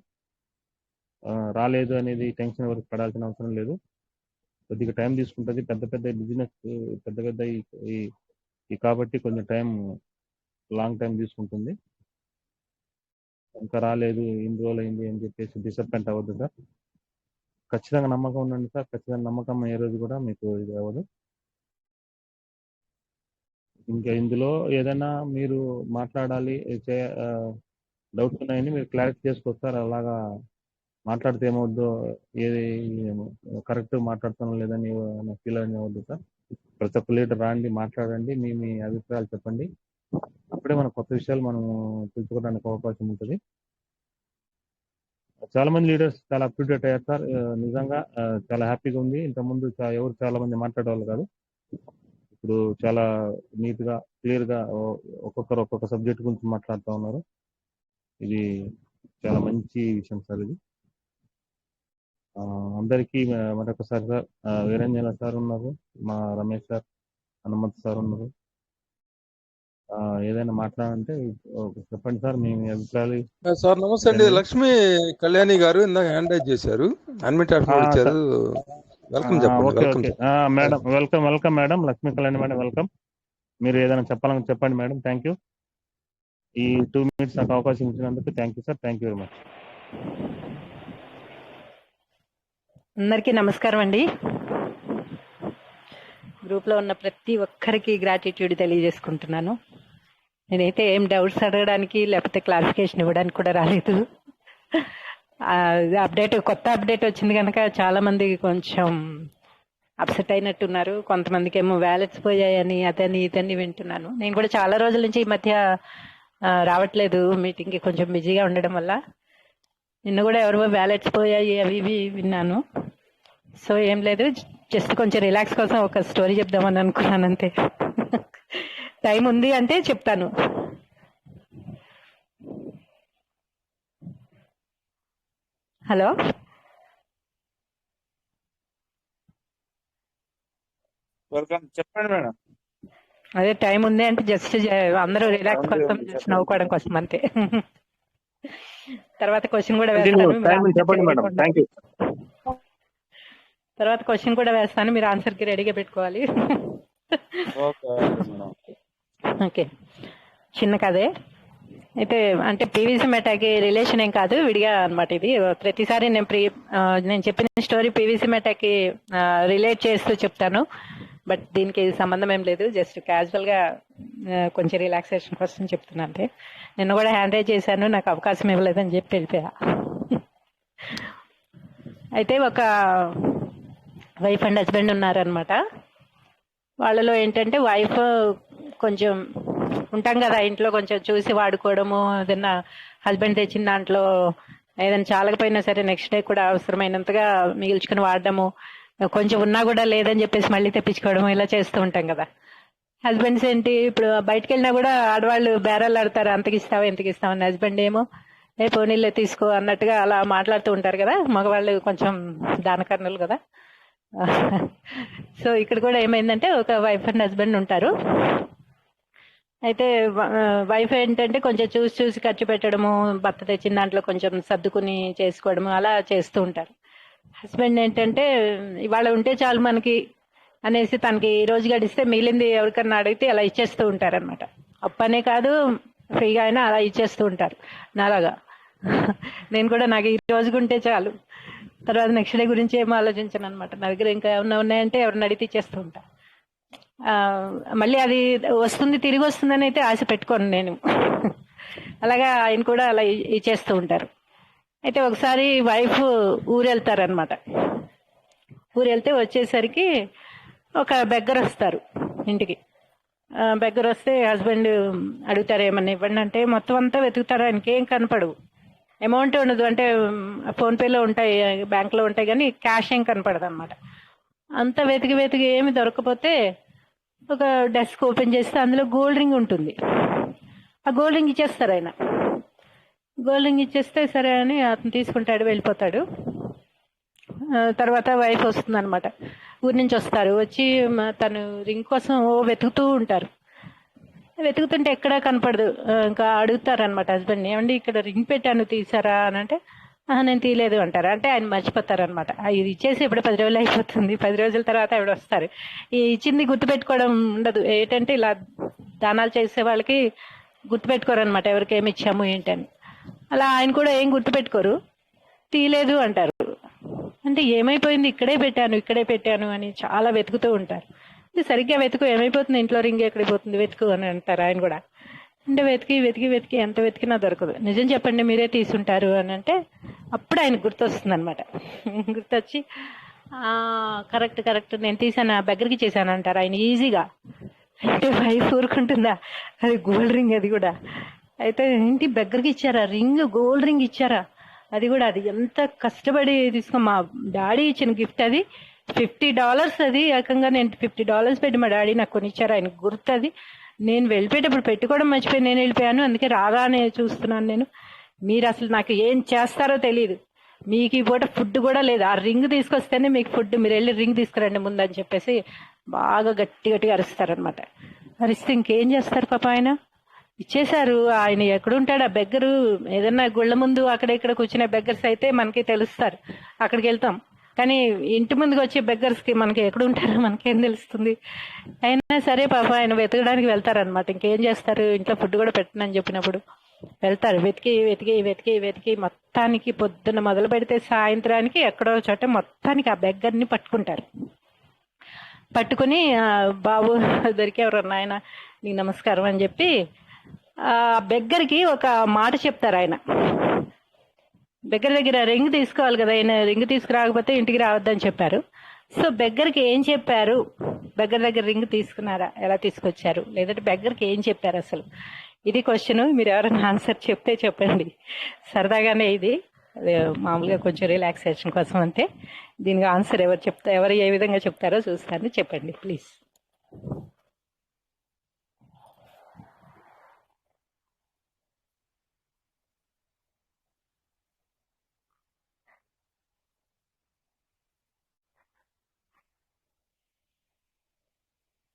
రాలేదు అనేది టెన్షన్ ఎవరికి పడాల్సిన అవసరం లేదు. కొద్దిగా టైం తీసుకుంటుంది, పెద్ద బిజినెస్ పెద్ద కాబట్టి కొంచెం టైం లాంగ్ టైం తీసుకుంటుంది. ఇంకా రాలేదు, ఇన్ని రోజులు అయింది అని చెప్పేసి డిసప్పాయింట్ అవ్వద్దు సార్. ఖచ్చితంగా నమ్మకం ఉండండి సార్, ఖచ్చితంగా నమ్మకం ఏ రోజు కూడా మీకు ఇది అవ్వదు. ఇంకా ఇందులో ఏదైనా మీరు మాట్లాడాలి, డౌట్స్ ఉన్నాయని మీరు క్లారిఫై చేసుకోవచ్చు. అలాగా మాట్లాడితే ఏమవుద్దో, ఏది కరెక్ట్ మాట్లాడుతానో లేదని ఫీల్ అని అవ్వద్దు సార్. ప్రతి ఒక్క లీడర్ రాండి, మాట్లాడండి, మీ అభిప్రాయాలు చెప్పండి. అప్పుడే మన కొత్త విషయాలు మనం తెలుసుకోవడానికి అవకాశం ఉంటుంది. చాలా మంది లీడర్స్ చాలా అప్డేట్ అయ్యారు సార్, నిజంగా చాలా హ్యాపీగా ఉంది. ఇంతకుముందు ఎవరు చాలా మంది మాట్లాడేవాళ్ళు కాదు, ఇప్పుడు చాలా నీట్గా క్లియర్గా ఒక్కొక్క సబ్జెక్ట్ గురించి మాట్లాడుతూ ఉన్నారు. ఇది చాలా మంచి విషయం సార్. ఇది అందరికీ మరొకసారి సార్, వీరంజన సార్ ఉన్నారు, మా రమేష్ సార్, హనుమంత్ సార్ ఉన్నారు. ఏదైనా మాట్లాడాలంటే చెప్పండి సార్, మీ అభిప్రాయాలు. సార్ నమస్తే అండి, లక్ష్మీ కళ్యాణి గారు ఇందాక హ్యాండ్ రైజ్ చేశారు, అడ్మిట్ ఇచ్చారు. వెల్కమ్ చెప్పండి. Madam welcome madam, Lakshmi Kalyani madam welcome. మీరు ఏదైనా చెప్పాలని చెప్పండి మేడం. Thank you. ఈ 2 minutes నాకు అవకాశం ఇచ్చినందుకు thank you sir, thank you very much. అందరికీ నమస్కారం అండి. గ్రూప్లో ఉన్న ప్రతి ఒక్కరికి గ్రాటిట్యూడ్ తెలియజేసుకుంటున్నాను. నేనైతే ఏం డౌట్స్ అడగడానికి లేకపోతే క్లారిఫికేషన్ ఇవ్వడానికి కూడా రాలేదు. కొత్త అప్డేట్ వచ్చింది కనుక చాలామంది కొంచెం అప్సెట్ అయినట్టున్నారు. కొంతమందికి ఏమో వ్యాలెట్స్ పోయాయని అతని ఇతన్ని వింటున్నాను. నేను కూడా చాలా రోజుల నుంచి ఈ మధ్య రావట్లేదు మీటింగ్కి, కొంచెం బిజీగా ఉండడం వల్ల. నిన్న కూడా ఎవరో వ్యాలెట్స్ పోయాయి అవి ఇవి విన్నాను. సో ఏం లేదు, జస్ట్ కొంచెం రిలాక్స్ కోసం ఒక స్టోరీ చెప్దామని అనుకున్నాను అంతే. టైం ఉంది అంటే చెప్తాను. హలో, చెప్పండి మేడం. అదే టైం ఉంది అంటే జస్ట్ అందరూ రిలాక్స్ కోసం, జస్ట్ నవ్వుకోవడం కోసం అంతే. తర్వాత క్వశ్చన్ కూడా వేస్తాను, మీరు ఆన్సర్ కి రెడీగా పెట్టుకోవాలి. ఓకే, చిన్న కథే అయితే. అంటే పీవీసీ మెటాకి రిలేషన్ ఏం కాదు, విడిగా అనమాట. ఇది ప్రతిసారి నేను చెప్పిన స్టోరీ పీవీసీ మెటాకి రిలేట్ చేస్తూ చెప్తాను. బట్ దీనికి సంబంధం ఏం లేదు, జస్ట్ క్యాజువల్గా కొంచెం రిలాక్సేషన్ కోసం చెప్తున్నా. అంటే నిన్న కూడా హ్యాండ్ రైజ్ చేశాను, నాకు అవకాశం ఇవ్వలేదని చెప్పి వెళ్ళిపోయా. అయితే ఒక వైఫ్ అండ్ హస్బెండ్ ఉన్నారనమాట. వాళ్ళలో ఏంటంటే వైఫ్ కొంచెం ఉంటాం కదా ఇంట్లో, కొంచెం చూసి వాడుకోవడము, ఏదైనా హస్బెండ్ తెచ్చిన దాంట్లో ఏదైనా చాలకపోయినా సరే నెక్స్ట్ డే కూడా అవసరమైనంతగా మిగిల్చుకుని వాడడము, కొంచెం ఉన్నా కూడా లేదని చెప్పేసి మళ్ళీ తెప్పించుకోవడం, ఇలా చేస్తూ ఉంటాం కదా. హస్బెండ్స్ ఏంటి, ఇప్పుడు బయటకు వెళ్ళినా కూడా ఆడవాళ్ళు బేరాలు ఆడతారు, అంతకి ఇస్తావా ఇంతకి ఇస్తావా అని. హస్బెండ్ ఏమో పోనీళ్ళే తీసుకో అన్నట్టుగా అలా మాట్లాడుతూ ఉంటారు కదా. మగవాళ్ళు కొంచెం దానకర్ణులు కదా. సో ఇక్కడ కూడా ఏమైందంటే ఒక వైఫ్ అండ్ హస్బెండ్ ఉంటారు. అయితే వైఫ్ ఏంటంటే కొంచెం చూసి చూసి ఖర్చు పెట్టడము, భర్త తెచ్చిన దాంట్లో కొంచెం సర్దుకుని చేసుకోవడము, అలా చేస్తూ ఉంటారు. హస్బెండ్ ఏంటంటే ఇవాళ ఉంటే చాలు మనకి అనేసి తనకి ఈ రోజు గడిస్తే మిగిలింది ఎవరికన్నా అడిగితే అలా ఇచ్చేస్తూ ఉంటారనమాట. అప్పనే కాదు ఫ్రీగా అయినా అలా ఇచ్చేస్తూ ఉంటారు. నాలాగా నేను కూడా నాకు ఈ రోజుకు ఉంటే చాలు, తర్వాత నెక్స్ట్ డే గురించి ఏమో ఆలోచించాను అనమాట. నా దగ్గర ఇంకా ఏమన్నా ఉన్నాయంటే ఎవరిని అడిగితే ఇచ్చేస్తూ ఉంటా. మళ్ళీ అది వస్తుంది తిరిగి వస్తుందని అయితే ఆశ పెట్టుకోను నేను. అలాగా ఆయన కూడా అలా ఇచ్చేస్తూ ఉంటారు. అయితే ఒకసారి వైఫ్ ఊరు వెళ్తారనమాట. ఊరు వెళ్తే వచ్చేసరికి ఒక బెగ్గర్ వస్తారు ఇంటికి. బెగ్గర్ వస్తే హస్బెండ్ అడుగుతారు ఏమన్నా ఇవ్వండి అంటే మొత్తం అంతా వెతుకుతారు, ఆయనకి ఏం కనపడవు. అమౌంట్ ఉండదు, అంటే ఫోన్పేలో ఉంటాయి, బ్యాంకులో ఉంటాయి, కానీ క్యాష్ ఏం కనపడదు అనమాట. అంతా వెతికి వెతికి ఏమి దొరకపోతే ఒక డెస్క్ ఓపెన్ చేస్తే అందులో గోల్డ్ రింగ్ ఉంటుంది. ఆ గోల్డ్ రింగ్ ఇచ్చేస్తారు ఆయన. గోల్డ్ రింగ్ ఇచ్చేస్తే సరే అని అతను తీసుకుంటాడు, వెళ్ళిపోతాడు. తర్వాత వైఫ్ వస్తుంది అనమాట, ఊరి నుంచి వస్తారు. వచ్చి తను రింగ్ కోసం వెతుకుతూ ఉంటారు. వెతుకుతుంటే ఎక్కడా కనపడదు. ఇంకా అడుగుతారు అనమాట హస్బెండ్ని, ఏమండి ఇక్కడ రింగ్ పెట్టాను తీసారా అని అంటే నేను తీయలేదు అంటారు. అంటే ఆయన మర్చిపోతారు అనమాట. ఇది ఇచ్చేసి ఇప్పుడు 10 రోజులు అయిపోతుంది, 10 రోజుల తర్వాత ఆవిడ వస్తారు. ఈ ఇచ్చింది గుర్తుపెట్టుకోవడం ఉండదు. ఏంటంటే ఇలా దానాలు చేసే వాళ్ళకి గుర్తుపెట్టుకోరు అనమాట, ఎవరికి ఏమి ఇచ్చాము ఏంటని. అలా ఆయన కూడా ఏం గుర్తుపెట్టుకోరు, తీయలేదు అంటారు. అంటే ఏమైపోయింది, ఇక్కడే పెట్టాను అని చాలా వెతుకుతూ ఉంటారు. సరిగ్గా వెతుకు, ఏమైపోతుంది ఇంట్లో రింగ్ ఎక్కడికి పోతుంది వెతుకు అని అంటారు ఆయన కూడా. అంటే వెతికి వెతికి వెతికి ఎంత వెతికినా దొరకదు. నిజం చెప్పండి మీరే తీసుంటారు అని అంటే అప్పుడు ఆయన గుర్తొస్తుంది అనమాట. గుర్తొచ్చి కరెక్ట్ నేను తీసాను, బెగ్గరికి చేశాను అంటారు ఆయన ఈజీగా. అంటే వైఫ్ ఊరుకుంటుందా, అది గోల్డ్ రింగ్, అది కూడా. అయితే ఏంటి బెగ్గరికి ఇచ్చారా రింగ్, గోల్డ్ రింగ్ ఇచ్చారా, అది కూడా అది ఎంత కష్టపడి మా డాడీ ఇచ్చిన గిఫ్ట్, అది $50. అది ఏకంగా నేను $50 పెట్టి మా డాడీ నాకు కొనిచ్చారు, ఆయనకు గుర్తు. అది నేను వెళ్ళిపోయేటప్పుడు పెట్టుకోవడం మర్చిపోయి నేను వెళ్ళిపోయాను, అందుకే రాగానే చూస్తున్నాను నేను. మీరు అసలు నాకు ఏం చేస్తారో తెలియదు, మీకు ఈ పూట ఫుడ్ కూడా లేదు, ఆ రింగ్ తీసుకొస్తేనే మీకు ఫుడ్, మీరు వెళ్ళి రింగ్ తీసుకురండి ముందు అని చెప్పేసి బాగా గట్టిగా అరుస్తారనమాట. అరిస్తే ఇంకేం చేస్తారు పాప, ఆయన ఇచ్చేశారు. ఆయన ఎక్కడుంటాడు ఆ బెగ్గరు, ఏదన్నా గుళ్ళ ముందు అక్కడ ఇక్కడ కూర్చునే బెగ్గర్స్ అయితే మనకి తెలుస్తారు, అక్కడికి వెళ్తాం. కానీ ఇంటి ముందుకు వచ్చే బెగ్గర్స్కి మనకి ఎక్కడ ఉంటారో మనకేం తెలుస్తుంది. అయినా సరే పాప ఆయన వెతకడానికి వెళ్తారనమాట. ఇంకేం చేస్తారు, ఇంట్లో ఫుడ్ కూడా పెట్టనని చెప్పినప్పుడు వెళ్తారు. వెతికి వెతికి వెతికి వెతికి మొత్తానికి పొద్దున్న మొదలు పెడితే సాయంత్రానికి ఎక్కడో చోట మొత్తానికి ఆ బెగ్గర్ని పట్టుకుంటారు. పట్టుకుని బాబు దొరికేవారు నాయన నీకు నమస్కారం అని చెప్పి ఆ బెగ్గర్కి ఒక మాట చెప్తారు. ఆయన దగ్గర రింగ్ తీసుకోవాలి కదా, ఆయన రింగ్ తీసుకురాకపోతే ఇంటికి రావద్దని చెప్పారు. సో బెగ్గర్కి ఏం చెప్పారు, బెగ్గర్ దగ్గర రింగ్ తీసుకున్నారా, ఎలా తీసుకొచ్చారు, లేదంటే బెగ్గర్కి ఏం చెప్పారు అసలు, ఇది క్వశ్చన్. మీరు ఎవరైనా ఆన్సర్ చెప్తే చెప్పండి, సరదాగానే ఇది, మామూలుగా కొంచెం రిలాక్సేషన్ కోసం అంతే. దీనికి ఆన్సర్ ఎవరు ఏ విధంగా చెప్తారో చూస్తాను, చెప్పండి ప్లీజ్.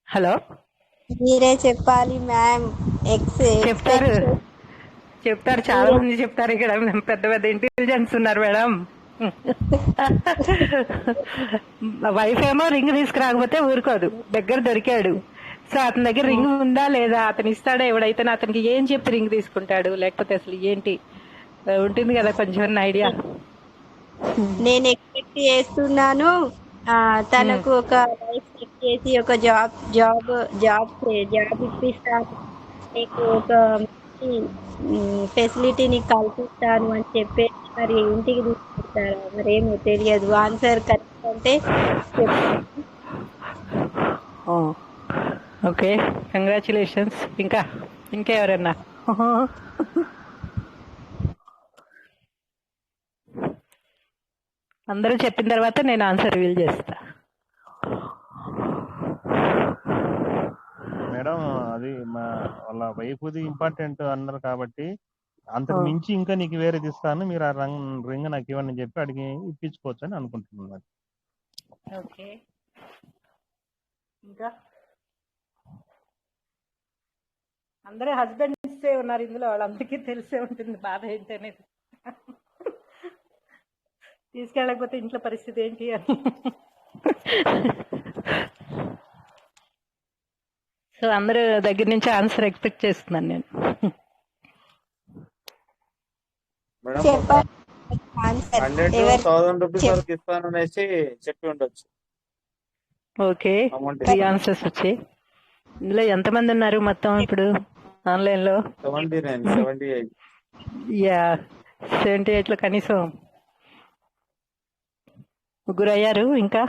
హలో, మీరే చెప్పాలి మ్యామ్. చెప్తారు చాలా మంది చెప్తారు. ఇక్కడ పెద్ద పెద్ద ఇంటెలిజెన్స్ ఉన్నారు మేడం. వైఫ్ ఏమో రింగ్ తీసుకురాకపోతే ఊరుకోదు, దగ్గర దొరికాడు. సో అతని దగ్గర రింగ్ ఉందా లేదా, అతను ఇస్తాడా, ఎవడైతే అతనికి ఏం చెప్పి రింగ్ తీసుకుంటాడు, లేకపోతే అసలు ఏంటి ఉంటుంది కదా కొంచెం ఐడియా. నేను ఎక్స్పెక్ట్ చేస్తున్నాను తనకు ఒక వైఫ్ చేసి ఒక జాబ్ జాబ్ ఇప్పిస్తాను, నీకు ఒక ఫెసిలిటీ నీకు కల్పిస్తాను అని చెప్పేసి మరి ఇంటికి తీసుకొస్తారా? మరి ఏమో తెలియదు. ఆన్సర్ కరెక్ట్ అంటే చెప్పండి. Okay, congratulations. ఇంకా ఎవరన్నా? అందరూ చెప్పిన తర్వాత నేను ఆన్సర్ రివీల్ చేస్తా. మేడం అది వాళ్ళ వైఫ్ది ఇంపార్టెంట్ అన్నారు కాబట్టి అంతకు మించి ఇంకా నీకు వేరేది ఇస్తాను, మీరు ఆ రింగ్ నాకు ఇవ్వని చెప్పి అడిగి ఇప్పించుకోవచ్చు అని అనుకుంటున్నాను. ఓకే, ఇంకా అందరూ హస్బెండ్సే ఉన్నారు ఇందులో, వాళ్ళందరికీ తెలిసే ఉంటుంది బాధ ఏంటి అనేది. తీసుకెళ్ళకపోతే ఇంట్లో పరిస్థితి ఏంటి అని. సో అందరూ దగ్గర నుంచి ఆన్సర్ ఎక్స్పెక్ట్ చేస్తున్నాను నేను. చెప్పండి ఆన్సర్. 100,000 రూపీస్ వరకు ఇస్తాను అనేసి చెప్పి ఉండొచ్చు. ఓకే, 3 ఆన్సర్స్ వచ్చాయి. ఇందులో ఎంతమంది ఉన్నారు మొత్తం ఇప్పుడు ఆన్లైన్ లో? 78. యా, 78 లో కనీసం 3 అయ్యారు. ఇంకా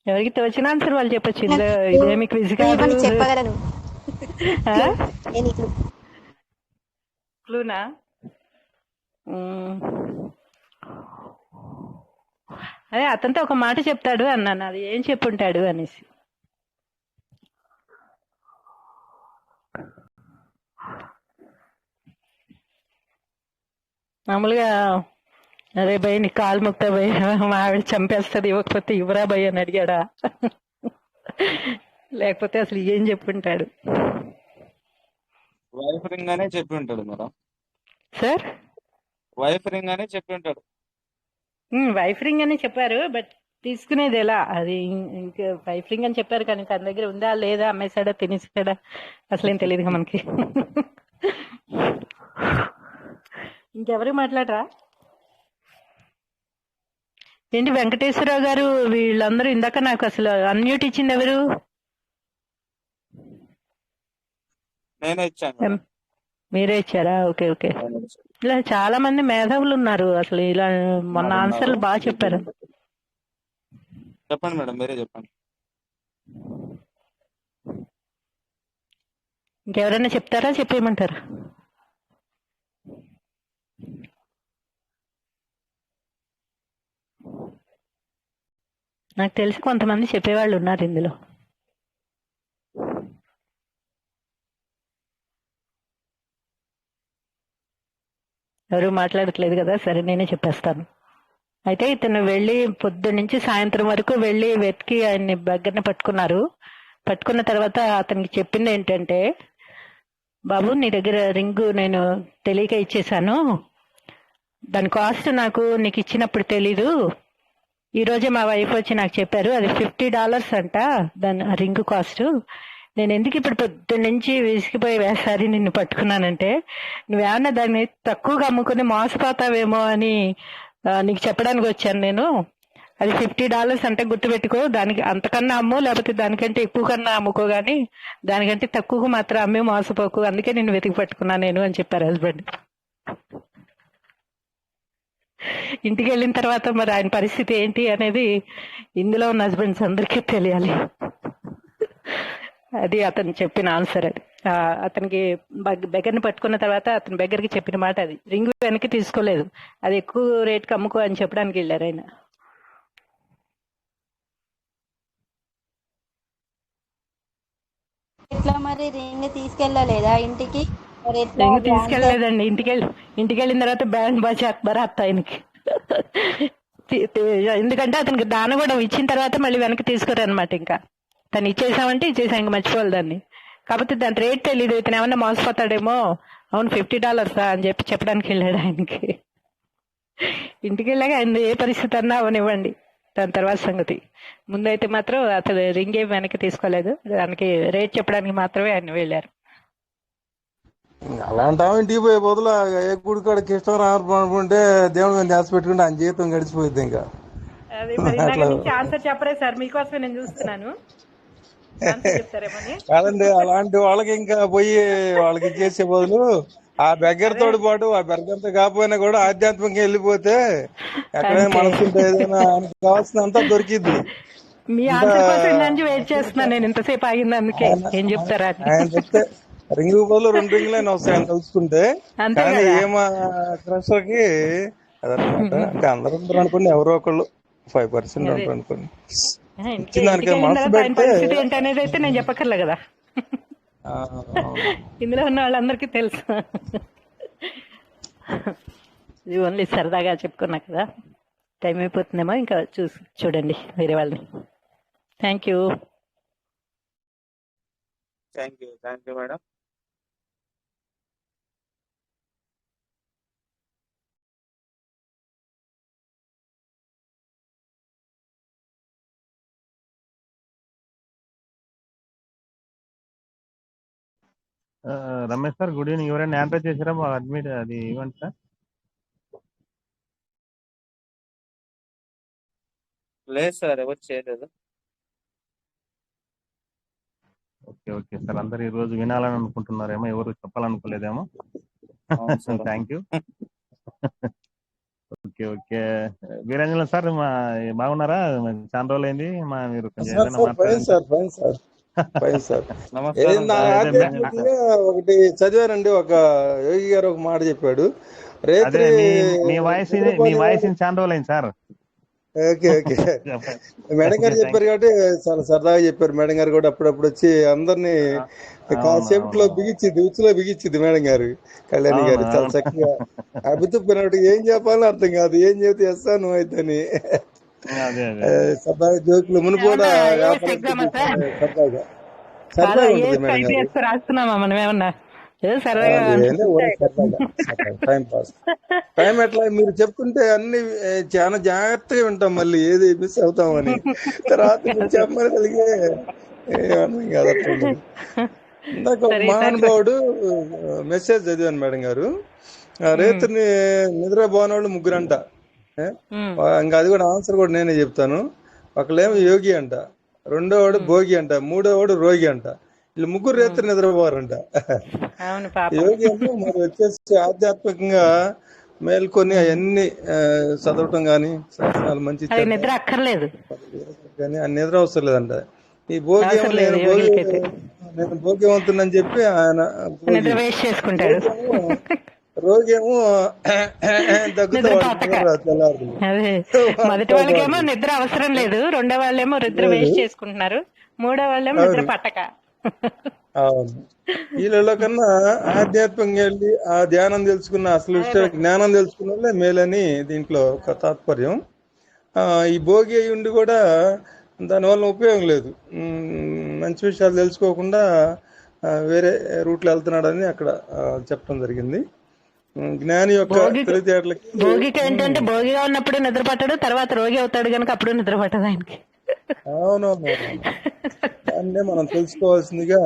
ఎవరికి తోచిన ఆన్సర్ వాళ్ళు చెప్పచ్చు. ఇందులో ఇదేమి క్విజ్ కాదు. చెప్పగలను. క్లూనా? అదే అతనితో ఒక మాట చెప్తాడు అన్నాను, అది ఏం చెప్పుంటాడు అనేసి. మామూలుగా అరే భయ్ నీ కాలు ముక్తా భయ్, మా ఆవిడ చంపేస్తుంది ఇవ్వకపోతే ఇవ్వరా భయ్ అని అడిగాడా? లేకపోతే అసలు ఏం చెప్పుంటాడు? వైఫ్ రింగ్ అనే చెప్పి ఉంటాడు మేడం. సార్ వైఫ్ రింగ్ అనే చెప్పి ఉంటాడు. వైఫ్ రింగ్ అని చెప్పారు, బట్ తీసుకునేది ఎలా? అది ఇంకా వైఫ్ రింగ్ అని చెప్పారు కానీ తన దగ్గర ఉందా లేదా, అమ్మేసాడా తినేసాడా అసలేం తెలియదుగా మనకి. ఇంకెవరు మాట్లాడరా ఏంటి? వెంకటేశ్వరరావు గారు వీళ్ళందరూ ఇందాక నాకు అసలు అన్మ్యూట్ ఇచ్చింది ఎవరు? నేనే ఇచ్చాను. మీరే ఇచ్చారా? Okay okay. ఇలా చాలా మంది మేధావులు ఉన్నారు అసలు. ఇలా మొన్న ఆన్సర్లు బాగా చెప్పారు. చెప్పండి మేడం, మీరే చెప్పండి. ఇంకెవరైనా చెప్తారా, చెప్పేయమంటారా? నాకు తెలిసి కొంతమంది చెప్పేవాళ్ళు ఉన్నారు ఇందులో. ఎవరు మాట్లాడట్లేదు కదా, సరే నేనే చెప్పేస్తాను. అయితే ఇతను వెళ్ళి పొద్దున్న నుంచి సాయంత్రం వరకు వెళ్ళి వెతికి ఆయన్ని దగ్గరనే పట్టుకున్నారు. పట్టుకున్న తర్వాత అతనికి చెప్పింది ఏంటంటే, బాబు నీ దగ్గర రింగు నేను తెలియక ఇచ్చేసాను, దాని కాస్ట్ నాకు నీకు ఇచ్చినప్పుడు తెలీదు, ఈ రోజే మా వైఫ్ వచ్చి నాకు చెప్పారు అది $50 అంట దాని రింగ్ కాస్ట్. నేను ఎందుకు ఇప్పుడు పొద్దున్న నుంచి విసిగిపోయి వేసారి నిన్ను పట్టుకున్నానంటే, నువ్వేమన్నా దాన్ని తక్కువగా అమ్ముకుని మోసపోతావేమో అని నీకు చెప్పడానికి వచ్చాను నేను. అది $50 అంటే గుర్తుపెట్టుకో, దానికి అంతకన్నా అమ్ము, లేకపోతే దానికంటే ఎక్కువ కన్నా అమ్ముకో, గానీ దానికంటే తక్కువకు మాత్రం అమ్మి మోసపోకు, అందుకే నిన్ను వెతికి పట్టుకున్నా నేను అని చెప్పారు హస్బెండ్. ఇంటికి వెళ్ళిన తర్వాత మరి ఆయన పరిస్థితి ఏంటి అనేది ఇందులో ఉన్న హస్బెండ్స్ అందరికీ తెలియాలి. అది అతను చెప్పిన ఆన్సర్. అది అతనికి బెగ్గర్ని పట్టుకున్న తర్వాత అతని బెగ్గరికి చెప్పిన మాట అది. రింగ్ వెనక్కి తీసుకోలేదు, అది ఎక్కువ రేట్కి అమ్ముకో అని చెప్పడానికి వెళ్ళారు ఆయన. ఎట్లా మరి రింగ్ తీసుకెళ్ళలేదా ఇంటికి? రింగ్ తీసుకెళ్ళలేదండి. ఇంటికి వెళ్ళిన తర్వాత బ్యాండ్ బాజా బరాత్ ఆయనకి. ఎందుకంటే అతనికి దాన కూడా ఇచ్చిన తర్వాత మళ్ళీ వెనక్కి తీసుకురనమాట. ఇంకా తను ఇచ్చేసామంటే ఇచ్చేసా, ఇంకా మర్చిపోవాలి దాన్ని. కాకపోతే దాని రేట్ తెలీదు, ఇతను ఏమన్నా మోసపోతాడేమో, అవును $50 అని చెప్పి చెప్పడానికి వెళ్ళాడు ఆయనకి. ఇంటికి వెళ్ళాక ఆయన ఏ పరిస్థితి అన్నా అవనివ్వండి, దాని తర్వాత సంగతి. ముందైతే మాత్రం అతను రింగ్ ఏం వెనక్కి తీసుకోలేదు, దానికి రేట్ చెప్పడానికి మాత్రమే ఆయన వెళ్ళారు. అలాంటి ఆమె ఇంటికి పోయే బదులు ఏ గుడి కాడ ఇష్టం రానుకుంటే దేవుడి మీద ధ్యాస పెట్టుకుంటే ఆయన జీవితం గడిచిపోయింది ఇంకా. అది మరి ఇందాక అట్లా నుంచి ఆన్సర్ చెప్పరే సార్, మీకోసమే నేను చూస్తున్నాను. ఆన్సర్ చెప్తారేమని. కాదండి, అలాంటి వాళ్ళకి ఇంకా పోయి వాళ్ళకి చేసే బదులు ఆ బెగ్గర తోడు పాటు ఆ బెగ్గరతో కాకపోయినా కూడా ఆధ్యాత్మికంగా వెళ్ళిపోతే ఎక్కడైనా అంతే. మనసుంటే ఏదైనా ఆయనకు కావాల్సినంతా దొరికిద్ది. మీ ఇంకా ఆన్సర్ కోసం ఇంత నుంచి వెయిట్ చేస్తున్నాను నేను, ఇంతసేపు ఆగింది అందుకే. ఏం చెప్తారా అని. ఆయన చెప్తే రింగు బదులు 2 రింగులైనా వస్తాయి ఆయన తలుచుకుంటే. అంతే కానీ కదా. ఏమా క్రషర్కి అదనమాట. ఇంకా అందరూ అనుకోండి, ఎవరో ఒకళ్ళు 5% అదే. ఉంటారు అనుకోండి. ఇంటికి ఇచ్చిన దానికి వెళ్ళిన మనసు తర్వాత ఆయన పెడితే పరిస్థితి ఏంటి అనేది అయితే నేను చెప్పక్కర్లే కదా. అవును. ఇందులో ఉన్న వాళ్ళందరికీ తెలుసు. ఇది ఓన్లీ సరదాగా చెప్పుకున్నా కదా. టైం అయిపోతుందేమో, ఇంకా చూడండి వేరే వాళ్ళని. Thank you. Thank you madam. Ramesh sir, good evening. ఎవరైనా హ్యాండ్ చేసారా అడ్మిట్ అది ఇవ్వండి సార్. లేదు సార్, ఎవరు చేయలేదు. ఓకే సార్, అందరు ఈ రోజు వినాలని అనుకుంటున్నారేమో, ఎవరు చెప్పాలనుకోలేదేమో. అవును sir. Thank you. Okay Veeranjan sir, బాగున్నారా? చాలా రోజులు అయింది. మీరు కొంచెం ఏదైనా మాట్లాడండి. నమస్కారం సార్. ఆధ్యాత్మికంగా ఒకటి చదివారండి, ఒక యోగి గారు ఒక మాట చెప్పాడు. అదే రేత్రి మీ వాయిస్ చాలా రోజులు అయింది సార్. ఓకే మేడం గారు చెప్పారు కాబట్టి చాలా సరదాగా చెప్పారు. మేడం గారు కూడా అప్పుడప్పుడు వచ్చి అందరినీ కాసేపట్లో బిగించింది, ఉచ్చులో బిగించింది మేడం గారు. కళ్యాణి గారు చాలా చక్కగా అభితుపోయినట్టు ఏం చెప్పాలని అర్థం కాదు, ఏం చెబితే చేస్తా నువ్వు అయితే అని సరదాగా జోకులు మునుపు కూడా సరదాగా ఉంటుంది మేడం గారు. రాస్తున్నామా మనం ఏమన్నా? Time pass. టైం ఎట్లా మీరు చెప్తుంటే అన్ని చాలా జాగ్రత్తగా వింటాం, మళ్ళీ ఏది మిస్ అవుతామని. తర్వాత మీరు చెప్పమని కలిగే అర్థం కాదు. అట్లా ఇందాక ఒక మహానుభావుడు మెసేజ్ చదివాను మేడం గారు. రేత్రిని నిద్రపోని వాళ్ళు 3 అంట. ఇంకా అది కూడా ఆన్సర్ కూడా నేనే చెప్తాను. ఒకళ్ళేమో యోగి అంట, రెండోవాడు భోగి అంట, మూడోవాడు రోగి అంట. వీళ్ళు 3 రేత్రి నిద్రపోవారంట. యోగి అంటే మరి వచ్చేసి ఆధ్యాత్మికంగా మేల్కొని అవన్నీ చదవటం కానీ శాస్త్రాలు మంచి నిద్ర అక్కర్లేదు కానీ ఆ నిద్ర అవసరం లేదంట. ఈ భోగి ఏమో నేను భోగ్యవంతుని చెప్పి ఆయన రోగి ఏమో తెల్లారు. మొదటి వాళ్ళకేమో నిద్ర అవసరం లేదు, రెండో వాళ్ళేమో నిద్ర వేస్ట్ చేసుకుంటున్నారు, మూడో వాళ్ళేమో నిద్ర పట్టక. అవును, వీళ్ళలో కన్నా ఆధ్యాత్మికంగా వెళ్ళి ఆ ధ్యానం తెలుసుకున్న, అసలు జ్ఞానం తెలుసుకున్న వాళ్ళే మేలని దీంట్లో ఒక తాత్పర్యం. ఈ భోగి అయి ఉండి కూడా దానివల్ల ఉపయోగం లేదు, మంచి విషయాలు తెలుసుకోకుండా వేరే రూట్లో వెళ్తున్నాడని అక్కడ చెప్పడం జరిగింది. జ్ఞాని యొక్క తెలివితేటలకి భోగికి ఏంటంటే భోగిగా ఉన్నప్పుడు నిద్ర పట్టడు, తర్వాత రోగి అవుతాడు కనుక అప్పుడు నిద్ర పట్టదు ఆయనకి. అవునవును, దాన్నే మనం తెలుసుకోవాల్సిందిగా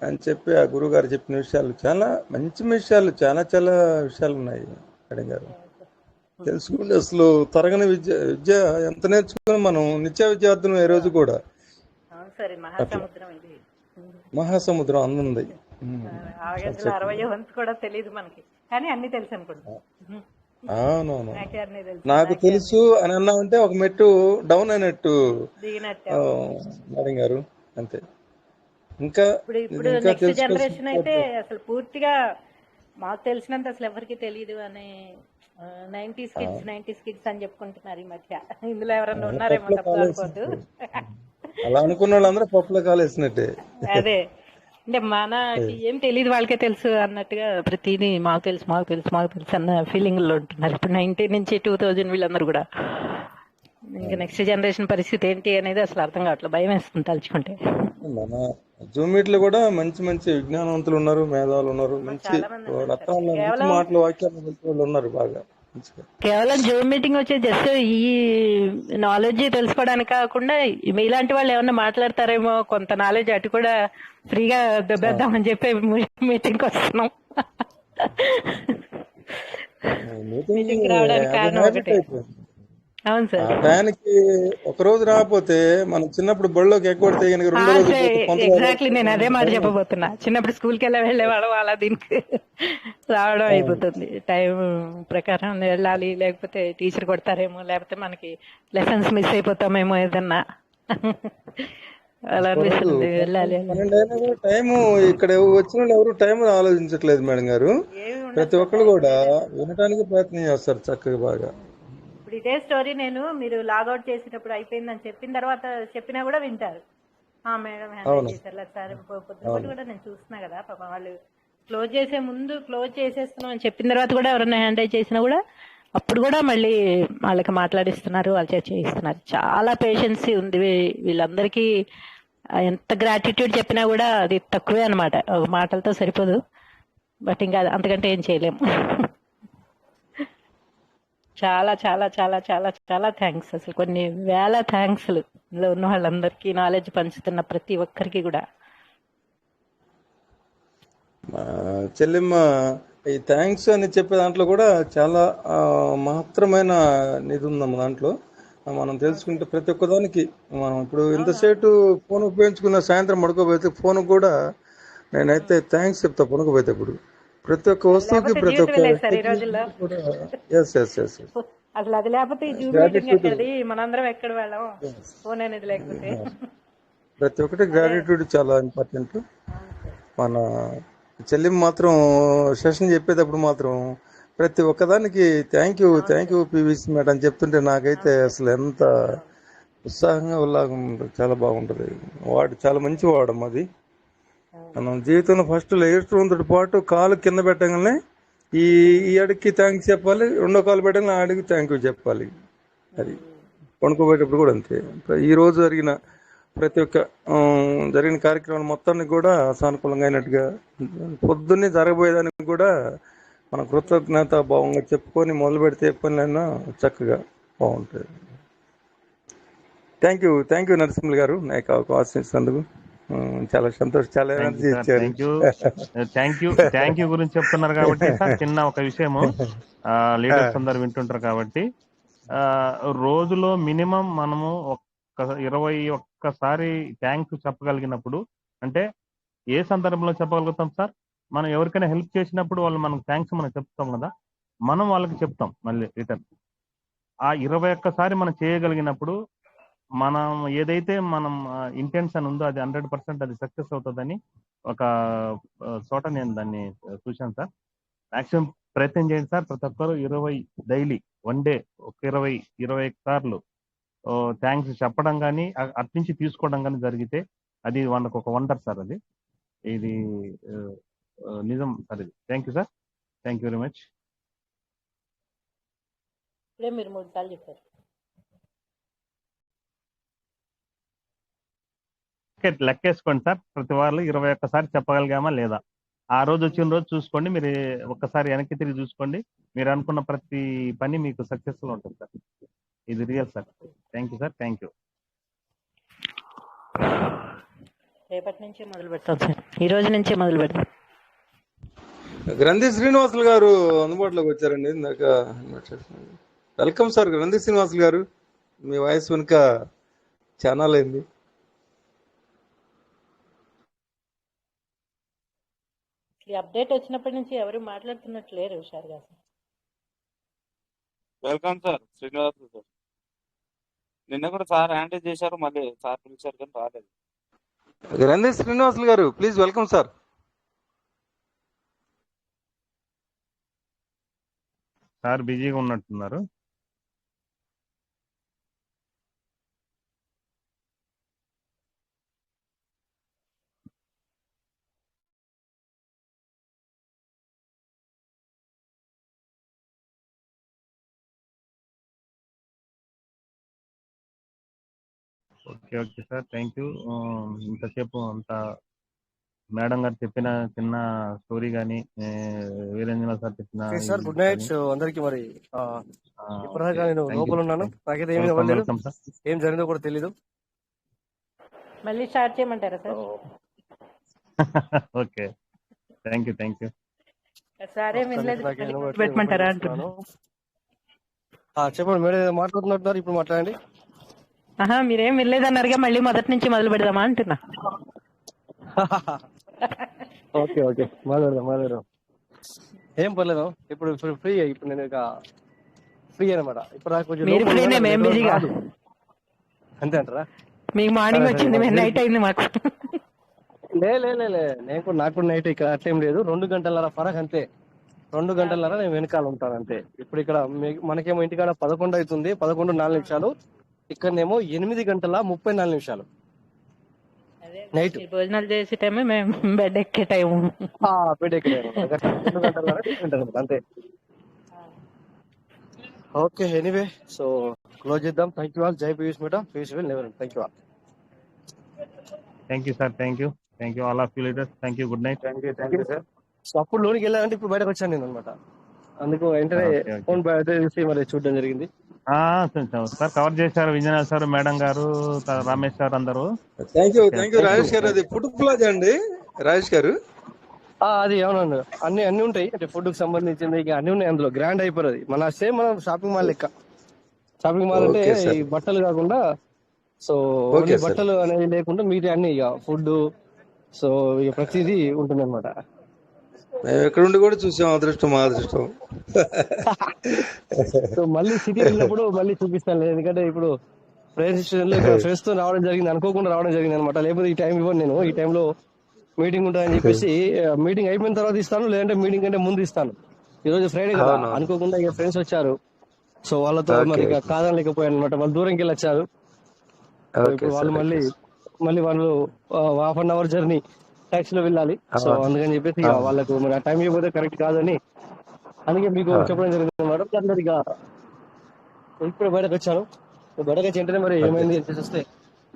అని చెప్పి ఆ గురువు గారు చెప్పిన విషయాలు చాలా మంచి విషయాలు, చాలా చాలా విషయాలు ఉన్నాయి మేడం గారు. తెలుసుకుంటే అసలు తరగని విద్య ఎంత నేర్చుకున్నా మనం నిత్య విద్యార్థులు ఏ రోజు కూడా. మహాసముద్రం అందుంది. 60వ వంతు కూడా తెలియదు మనకి, కానీ అన్ని తెలుసు అనుకుంటా. అవునవును, నాకు తెలుసు అని అన్నామంటే ఒక మెట్టు డౌన్ అయినట్టు మేడం గారు. అంతే. ఇంకా ఇప్పుడు నెక్స్ట్ జనరేషన్ అయితే అసలు పూర్తిగా మాకు తెలిసినంత అసలు ఎవరికి తెలియదు అని 90s కిడ్స్ అని చెప్పుకుంటున్నారు ఈ మధ్య. ఇందులో ఎవరన్నా ఉన్నారేమో తప్పదు అనుకోవద్దు. అలా అనుకున్న వాళ్ళందరూ పప్పులో కాలేసినట్టే. అదే అంటే మనకి ఏం తెలియదు వాళ్ళకే తెలుసు అన్నట్టుగా ప్రతిదీ మాకు తెలుసు అన్న ఫీలింగ్ లో ఉంటున్నారు ఇప్పుడు. 90 నుంచి 2000 వీళ్ళందరూ కూడా. ఇంకా నెక్స్ట్ జనరేషన్ పరిస్థితి ఏంటి అనేది అసలు అర్థం కావట్లేదు, భయం వేస్తుంది తలుచుకుంటే. మన జూమ్ మీట్ లో కూడా మంచి మంచి విజ్ఞానవంతులు ఉన్నారు, మేధావులు ఉన్నారు, మంచి మాటలు వాక్యాలు ఉన్నారు బాగా. కేవలం జూమ్ మీటింగ్ వచ్చి జస్ట్ ఈ నాలెడ్జ్ తెలుసుకోవడానికి కాకుండా ఇలాంటి వాళ్ళు ఏమన్నా మాట్లాడతారేమో, కొంత నాలెడ్జ్ అటు కూడా ఫ్రీగా దెబ్బేద్దామని చెప్పి మీటింగ్ వస్తున్నాం. మీటింగ్ మీటింగ్ రావడానికి అది కారణం హ్యాబిట్ ఒకటే. అయిపోయింది. అవును ఆ సార్. టయానికి ఒక రోజు రాకపోతే మనం చిన్నప్పుడు బళ్ళోకి ఎగ్గొడితే కనుక రెండో రోజు పోతే పంతులు ఎగ్జాక్ట్లీ నేను అదే మాట చెప్పబోతున్నా. చిన్నప్పుడు స్కూల్కి వెళ్ళేవాళ్ళం, అలా దీనికి రావడం అయిపోతుంది. టైం ప్రకారం వెళ్ళాలి, లేకపోతే టీచర్ కొడతారేమో, లేకపోతే మనకి లెసన్స్ మిస్ అయిపోతామేమో ఏదన్నా అలా ఒక్కో రోజు అనిపిస్తుంది. వెళ్ళాలి 12 అయినా కూడా టైము ఇక్కడ వచ్చిన వాళ్ళు ఎవరు టైం ఆలోచించట్లేదు మేడం గారు. ఏమి ఉండదు ప్రతి సార్ ఒక్కరు టైం కూడా లేదండి. వినటానికి ప్రయత్నం చేస్తారు చక్కగా బాగా. ఇప్పుడు ఇదే స్టోరీ నేను మీరు లాగౌట్ చేసేటప్పుడు అయిపోయిందని చెప్పిన తర్వాత చెప్పినా కూడా వింటారు. మేడం హ్యాండిల్ అవును చేశారు లేదు సార్. పొద్దున అవును కూడా నేను చూస్తున్నా కదా, పాపం వాళ్ళు క్లోజ్ చేసే ముందు క్లోజ్ చేసేస్తున్నాం అని చెప్పిన తర్వాత కూడా ఎవరైనా హ్యాండిల్ చేసినా కూడా అప్పుడు కూడా మళ్ళీ వాళ్ళకి మాట్లాడిస్తున్నారు, వాళ్ళు చేయిస్తున్నారు. చాలా పేషెన్సీ ఉంది వీళ్ళందరికీ. ఎంత గ్రాటిట్యూడ్ చెప్పినా కూడా అది తక్కువే అనమాట, ఒక మాటలతో సరిపోదు. బట్ ఇంకా అంతకంటే ఏం చేయలేము. చాలా చాలా చాలా చాలా చాలా థ్యాంక్స్, అసలు కొన్ని వేల థ్యాంక్స్లు ఇందులో ఉన్న వాళ్ళందరికీ, నాలెడ్జ్ పంచుతున్న ప్రతి ఒక్కరికి కూడా. మా చెల్లెమ్మ ఈ థ్యాంక్స్ అని చెప్పే దాంట్లో కూడా చాలా మహత్తరమైన నిధి ఉందమ్మ దాంట్లో. మనం తెలుసుకుంటే ప్రతి ఒక్కదానికి మనం ఇప్పుడు ఎంతసేపు ఫోన్ ఉపయోగించుకున్న సాయంత్రం పడుకోబోతే ఫోన్ కూడా నేనైతే థ్యాంక్స్ చెప్తా పడుకోబోతే. ఇప్పుడు ప్రతి ఒక్క వస్తువుకి లేకపోతే ప్రతి ఒక్క జీవితం లేదు సార్ ఈ వ్యక్తికి రోజుల్లో. కూడా ఎస్ ఎస్ ఎస్ అసలు అది లేకపోతే ఈ జూమ్ మీటింగ్ గ్రాటిట్యూడ్. ఎక్కడిది, మనందరం ఎక్కడ వెళ్ళాం ఫోన్ అనేది లేకపోతే. ప్రతి ఒక్కటి అదే. గ్రాటిట్యూడ్ చాలా ఇంపార్టెంట్. మన చెల్లి మాత్రం సెషన్ చెప్పేటప్పుడు మాత్రం ప్రతి ఒక్కదానికి థ్యాంక్ యూ పివిసి మేడం అని చెప్తుంటే నాకైతే అసలు ఎంత ఉత్సాహంగా ఉల్లాగం చాలా బాగుంటుంది. వాడు చాలా మంచి వాడమ్మ అది. మనం జీవితంలో ఫస్ట్ లేచుతో పాటు కాలు కింద పెట్టగానే ఈ అడిగి థ్యాంక్స్ చెప్పాలి, రెండో కాలు పెట్టగానే ఆ అడిగి థ్యాంక్ యూ చెప్పాలి. అది కొనుక్కోబోయేటప్పుడు కూడా అంతే. ఈ రోజు జరిగిన ప్రతి ఒక్క జరిగిన కార్యక్రమం మొత్తానికి కూడా సానుకూలంగా అయినట్టుగా, పొద్దున్నే జరగబోయేదానికి కూడా మన కృతజ్ఞత భావంగా చెప్పుకొని మొదలు పెడితే పనులైనా చక్కగా బాగుంటుంది. థ్యాంక్ యూ నరసింహులు గారు నాకు అవకాశం ఇచ్చినందుకు. చాలా సంతోషం, చాలా ఎనర్జీ ఇచ్చారు. థ్యాంక్ యూ గురించి చెప్తున్నారు కాబట్టి సార్ చిన్న ఒక విషయము, లీడర్స్ అందరు వింటుంటారు కాబట్టి, రోజులో మినిమం మనము 21 థ్యాంక్స్ చెప్పగలిగినప్పుడు, అంటే ఏ సందర్భంలో చెప్పగలుగుతాం సార్? మనం ఎవరికైనా హెల్ప్ చేసినప్పుడు వాళ్ళు మనకు థ్యాంక్స్ మనం చెప్తాం కదా, మనం వాళ్ళకి చెప్తాం మళ్ళీ రిటర్న్. ఆ 21 మనం చేయగలిగినప్పుడు మనం ఏదైతే మనం ఇంటెన్షన్ ఉందో అది 100% అది సక్సెస్ అవుతుందని ఒక చోట నేను దాన్ని చూశాను సార్. మాక్సిమం ప్రయత్నం చేయండి సార్. ప్రతి ఒక్కరు 20 డైలీ 1 డే ఒక 21 సార్లు థ్యాంక్స్ చెప్పడం కానీ అట్నుంచి తీసుకోవడం కానీ జరిగితే అది వాళ్ళకు ఒక వండర్ సార్. అది ఇది నిజం సార్. ఇది thank you sir, thank you very much. ఇప్పుడే మీరు 3 సార్లు చెప్పారు. లెక్కేసుకోండి సార్, ప్రతి వాళ్ళు 21 చెప్పగలిగామా లేదా. ఆ రోజు వచ్చిన రోజు చూసుకోండి, మీరు ఒక్కసారి వెనక్కి తిరిగి చూసుకోండి, మీరు అనుకున్న ప్రతి పని మీకు సక్సెస్ఫుల్ ఉంటుంది సార్. ఇది real sir. Thank you sir, thank you. రేపటి నుంచే మొదలు పెడతాం సార్, ఈ రోజు నుంచే మొదలు పెడతాం. గ్రంథి శ్రీనివాసులు గారు అందుబాటులోకి వచ్చారండి ఇందాక. వెల్కమ్ సార్ గ్రంథి శ్రీనివాసులు గారు, మీ వాయిస్ వెనుక ఛానల్ అయింది. ఈ అప్డేట్ వచ్చినప్పటి నుంచి ఎవరు మాట్లాడుతున్నట్టు లేరు హుషారు గారు. Welcome sir Srinivas sir. నిన్న కూడా సార్ హ్యాండిల్ చేశారు, మళ్ళీ సార్ పిలిచారు కానీ రాలేదు. గ్రంథి శ్రీనివాసులు గారు ప్లీజ్ వెల్కమ్ సార్. సార్ బిజీగా ఉన్నట్టున్నారు. Okay sir, thank you. ఇంతసేపు అంత మేడం గారు చెప్పిన చిన్న స్టోరీ కానీ, వీరేంద్ర సార్ చెప్పిన సార్ గుడ్ నైట్ అందరికి. మరి ఇప్పటిదాకా నేను లోపల ఉన్నాను, నాకైతే ఏమీ అవ్వలేదు, ఏం జరిగిందో కూడా తెలీదు. మళ్ళీ స్టార్ట్ చేయమంటారా సార్? Okay, thank you. సరే వినలేదు, నాకు మళ్ళీ ఏమో మొదలు ఎట్లా పెట్టమంటారా ఓపెన్ అంటున్నా. చేస్తున్నాను. చెప్పండి మేడం, ఏదో మాట్లాడుతున్నట్టున్నారు, ఇప్పుడు మాట్లాడండి. ఆహా, మీరేం వినలేదన్నారుగా, మళ్ళీ మొదటి నుంచి మొదలు పెడదామా అంటున్నా. ఓకే ఓకే, మాట్లాడదాం. ఏం పర్లేదు, ఇప్పుడు ఫ్రీ. ఇప్పుడు నేను ఇక ఫ్రీ అనమాట. ఇప్పుడు నాకు కొంచెం మీరు లోపల ఫ్రీనే, నాకు మేం నెట్వర్క్ బిజీగా. రాదు. అంతే అంటారా? మీకు సరే మార్నింగ్ సరే, వచ్చింది, మాకు మేము తెలిసి నైట్ అయింది మాకు. నాకు కూడా నైట్ ఇక్కడ అట్లేం లేదు. 2 గంటలన్నర ఫరక్ అంతే. 2 గంటలన్నర నేను వెనకాల ఉంటాను అంతే. ఇప్పుడు ఇక్కడ మనకేమో ఇంటికాడ 11 అవుతుంది, 11:04. ఇక్కడనేమో 8:34 నైట్. మీరు భోజనాలు చేసే టైమే మేము బెడ్ ఎక్కే టైం. బెడ్ ఎక్కడ 2 గంటలన్నర different అన్నమాట, అంతే. ఓకే, ఎనీవే, సో క్లోజ్ చేద్దాం. Thank you all. జై Piyush madam, Piyush will never. Thank you all. Thank you sir, thank you all of you leaders. Thank you, good night. Thank you sir. So అప్పుడు లోనికి వెళ్ళాలంటే ఇప్పుడు బయటకు వచ్చాను నేను అనమాట. అందుకు వెంటనే ఓకే ఓకే ఫోన్ బయట చూసి మరి చూడడం జరిగింది. సార్ కవర్ చేశారు, విజయనాథ్ సార్, మేడం గారు, రమేష్ సార్ అందరూ. థ్యాంక్ యూ రాజేష్ గారు. అది ఫుడ్ ప్లాజా అండి రాజేష్ గారు? అది అవునండి, అన్ని ఉంటాయి. అంటే ఫుడ్ కి సంబంధించింది ఇక అన్ని ఉన్నాయి అందులో. గ్రాండ్ అయిపోతుంది. మనం షాపింగ్ మాల్ లెక్క. షాపింగ్ మాల్ అంటే ఓకే సార్. ఈ బట్టలు కాకుండా, సో ఓకే ఓన్లీ సార్. బట్టలు అనేది లేకుండా మిగతా అన్ని ఇక ఫుడ్, సో ఇక ప్రతిదీ ఉంటుంది అనమాట. మేము ఎక్కడుండి కూడా చూసాం, మా అదృష్టం. సో మళ్ళీ సిటీ వెళ్ళినప్పుడు మళ్ళీ చూపిస్తాను. ఎందుకంటే ఇప్పుడు ఫ్రెండ్స్ తో రావడం జరిగింది, అనుకోకుండా రావడం జరిగింది అనమాట. లేకపోతే ఈ టైం ఇవ్వను నేను. ఈ టైంలో మీటింగ్ ఉంటుందని చెప్పేసి మీటింగ్ అయిపోయిన తర్వాత ఇస్తాను, లేదంటే మీటింగ్ కంటే ముందు ఇస్తాను. ఈ రోజు ఫ్రైడే కదా, అవును. అనుకోకుండా ఇక ఫ్రెండ్స్ వచ్చారు. సో వాళ్ళతో మరి ఇక కాదనలేకపోయాను అనమాట. వాళ్ళు దూరంకి వెళ్ళి వచ్చారు. సో ఇప్పుడు వాళ్ళు మళ్ళీ వాళ్ళు 1/2 అవర్ జర్నీ టాక్సీలో వెళ్ళాలి. సో అందుకని చెప్పేసి ఇక వాళ్ళకు మరి ఆ టైం ఇవ్వకపోతే కరెక్ట్ కాదని అందుకే మీకు చెప్పడం జరిగింది అనమాట. అందరు ఇక ఇప్పుడు బయటకు వచ్చాను. బయటకు వచ్చి వెంటనే మరి ఏమైంది అని చూస్తే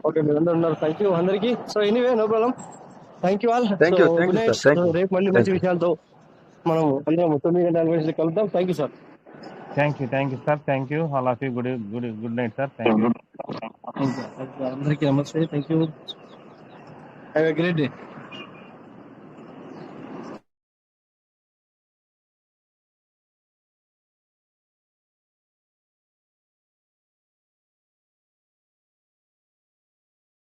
ఓకే మీరు అందరూ ఉన్నారు. థ్యాంక్ యూ అందరికి. So anyway, no problem. Thank you all. Good night. రేపు మళ్ళీ మంచి విషయాలతో మనం అందరం 9 గంటల కలుద్దాం. Thank you sir. Thank you sir, thank you all of you. Good night sir. Thank you అందరికీ నమస్తే. Thank you. Have a great day.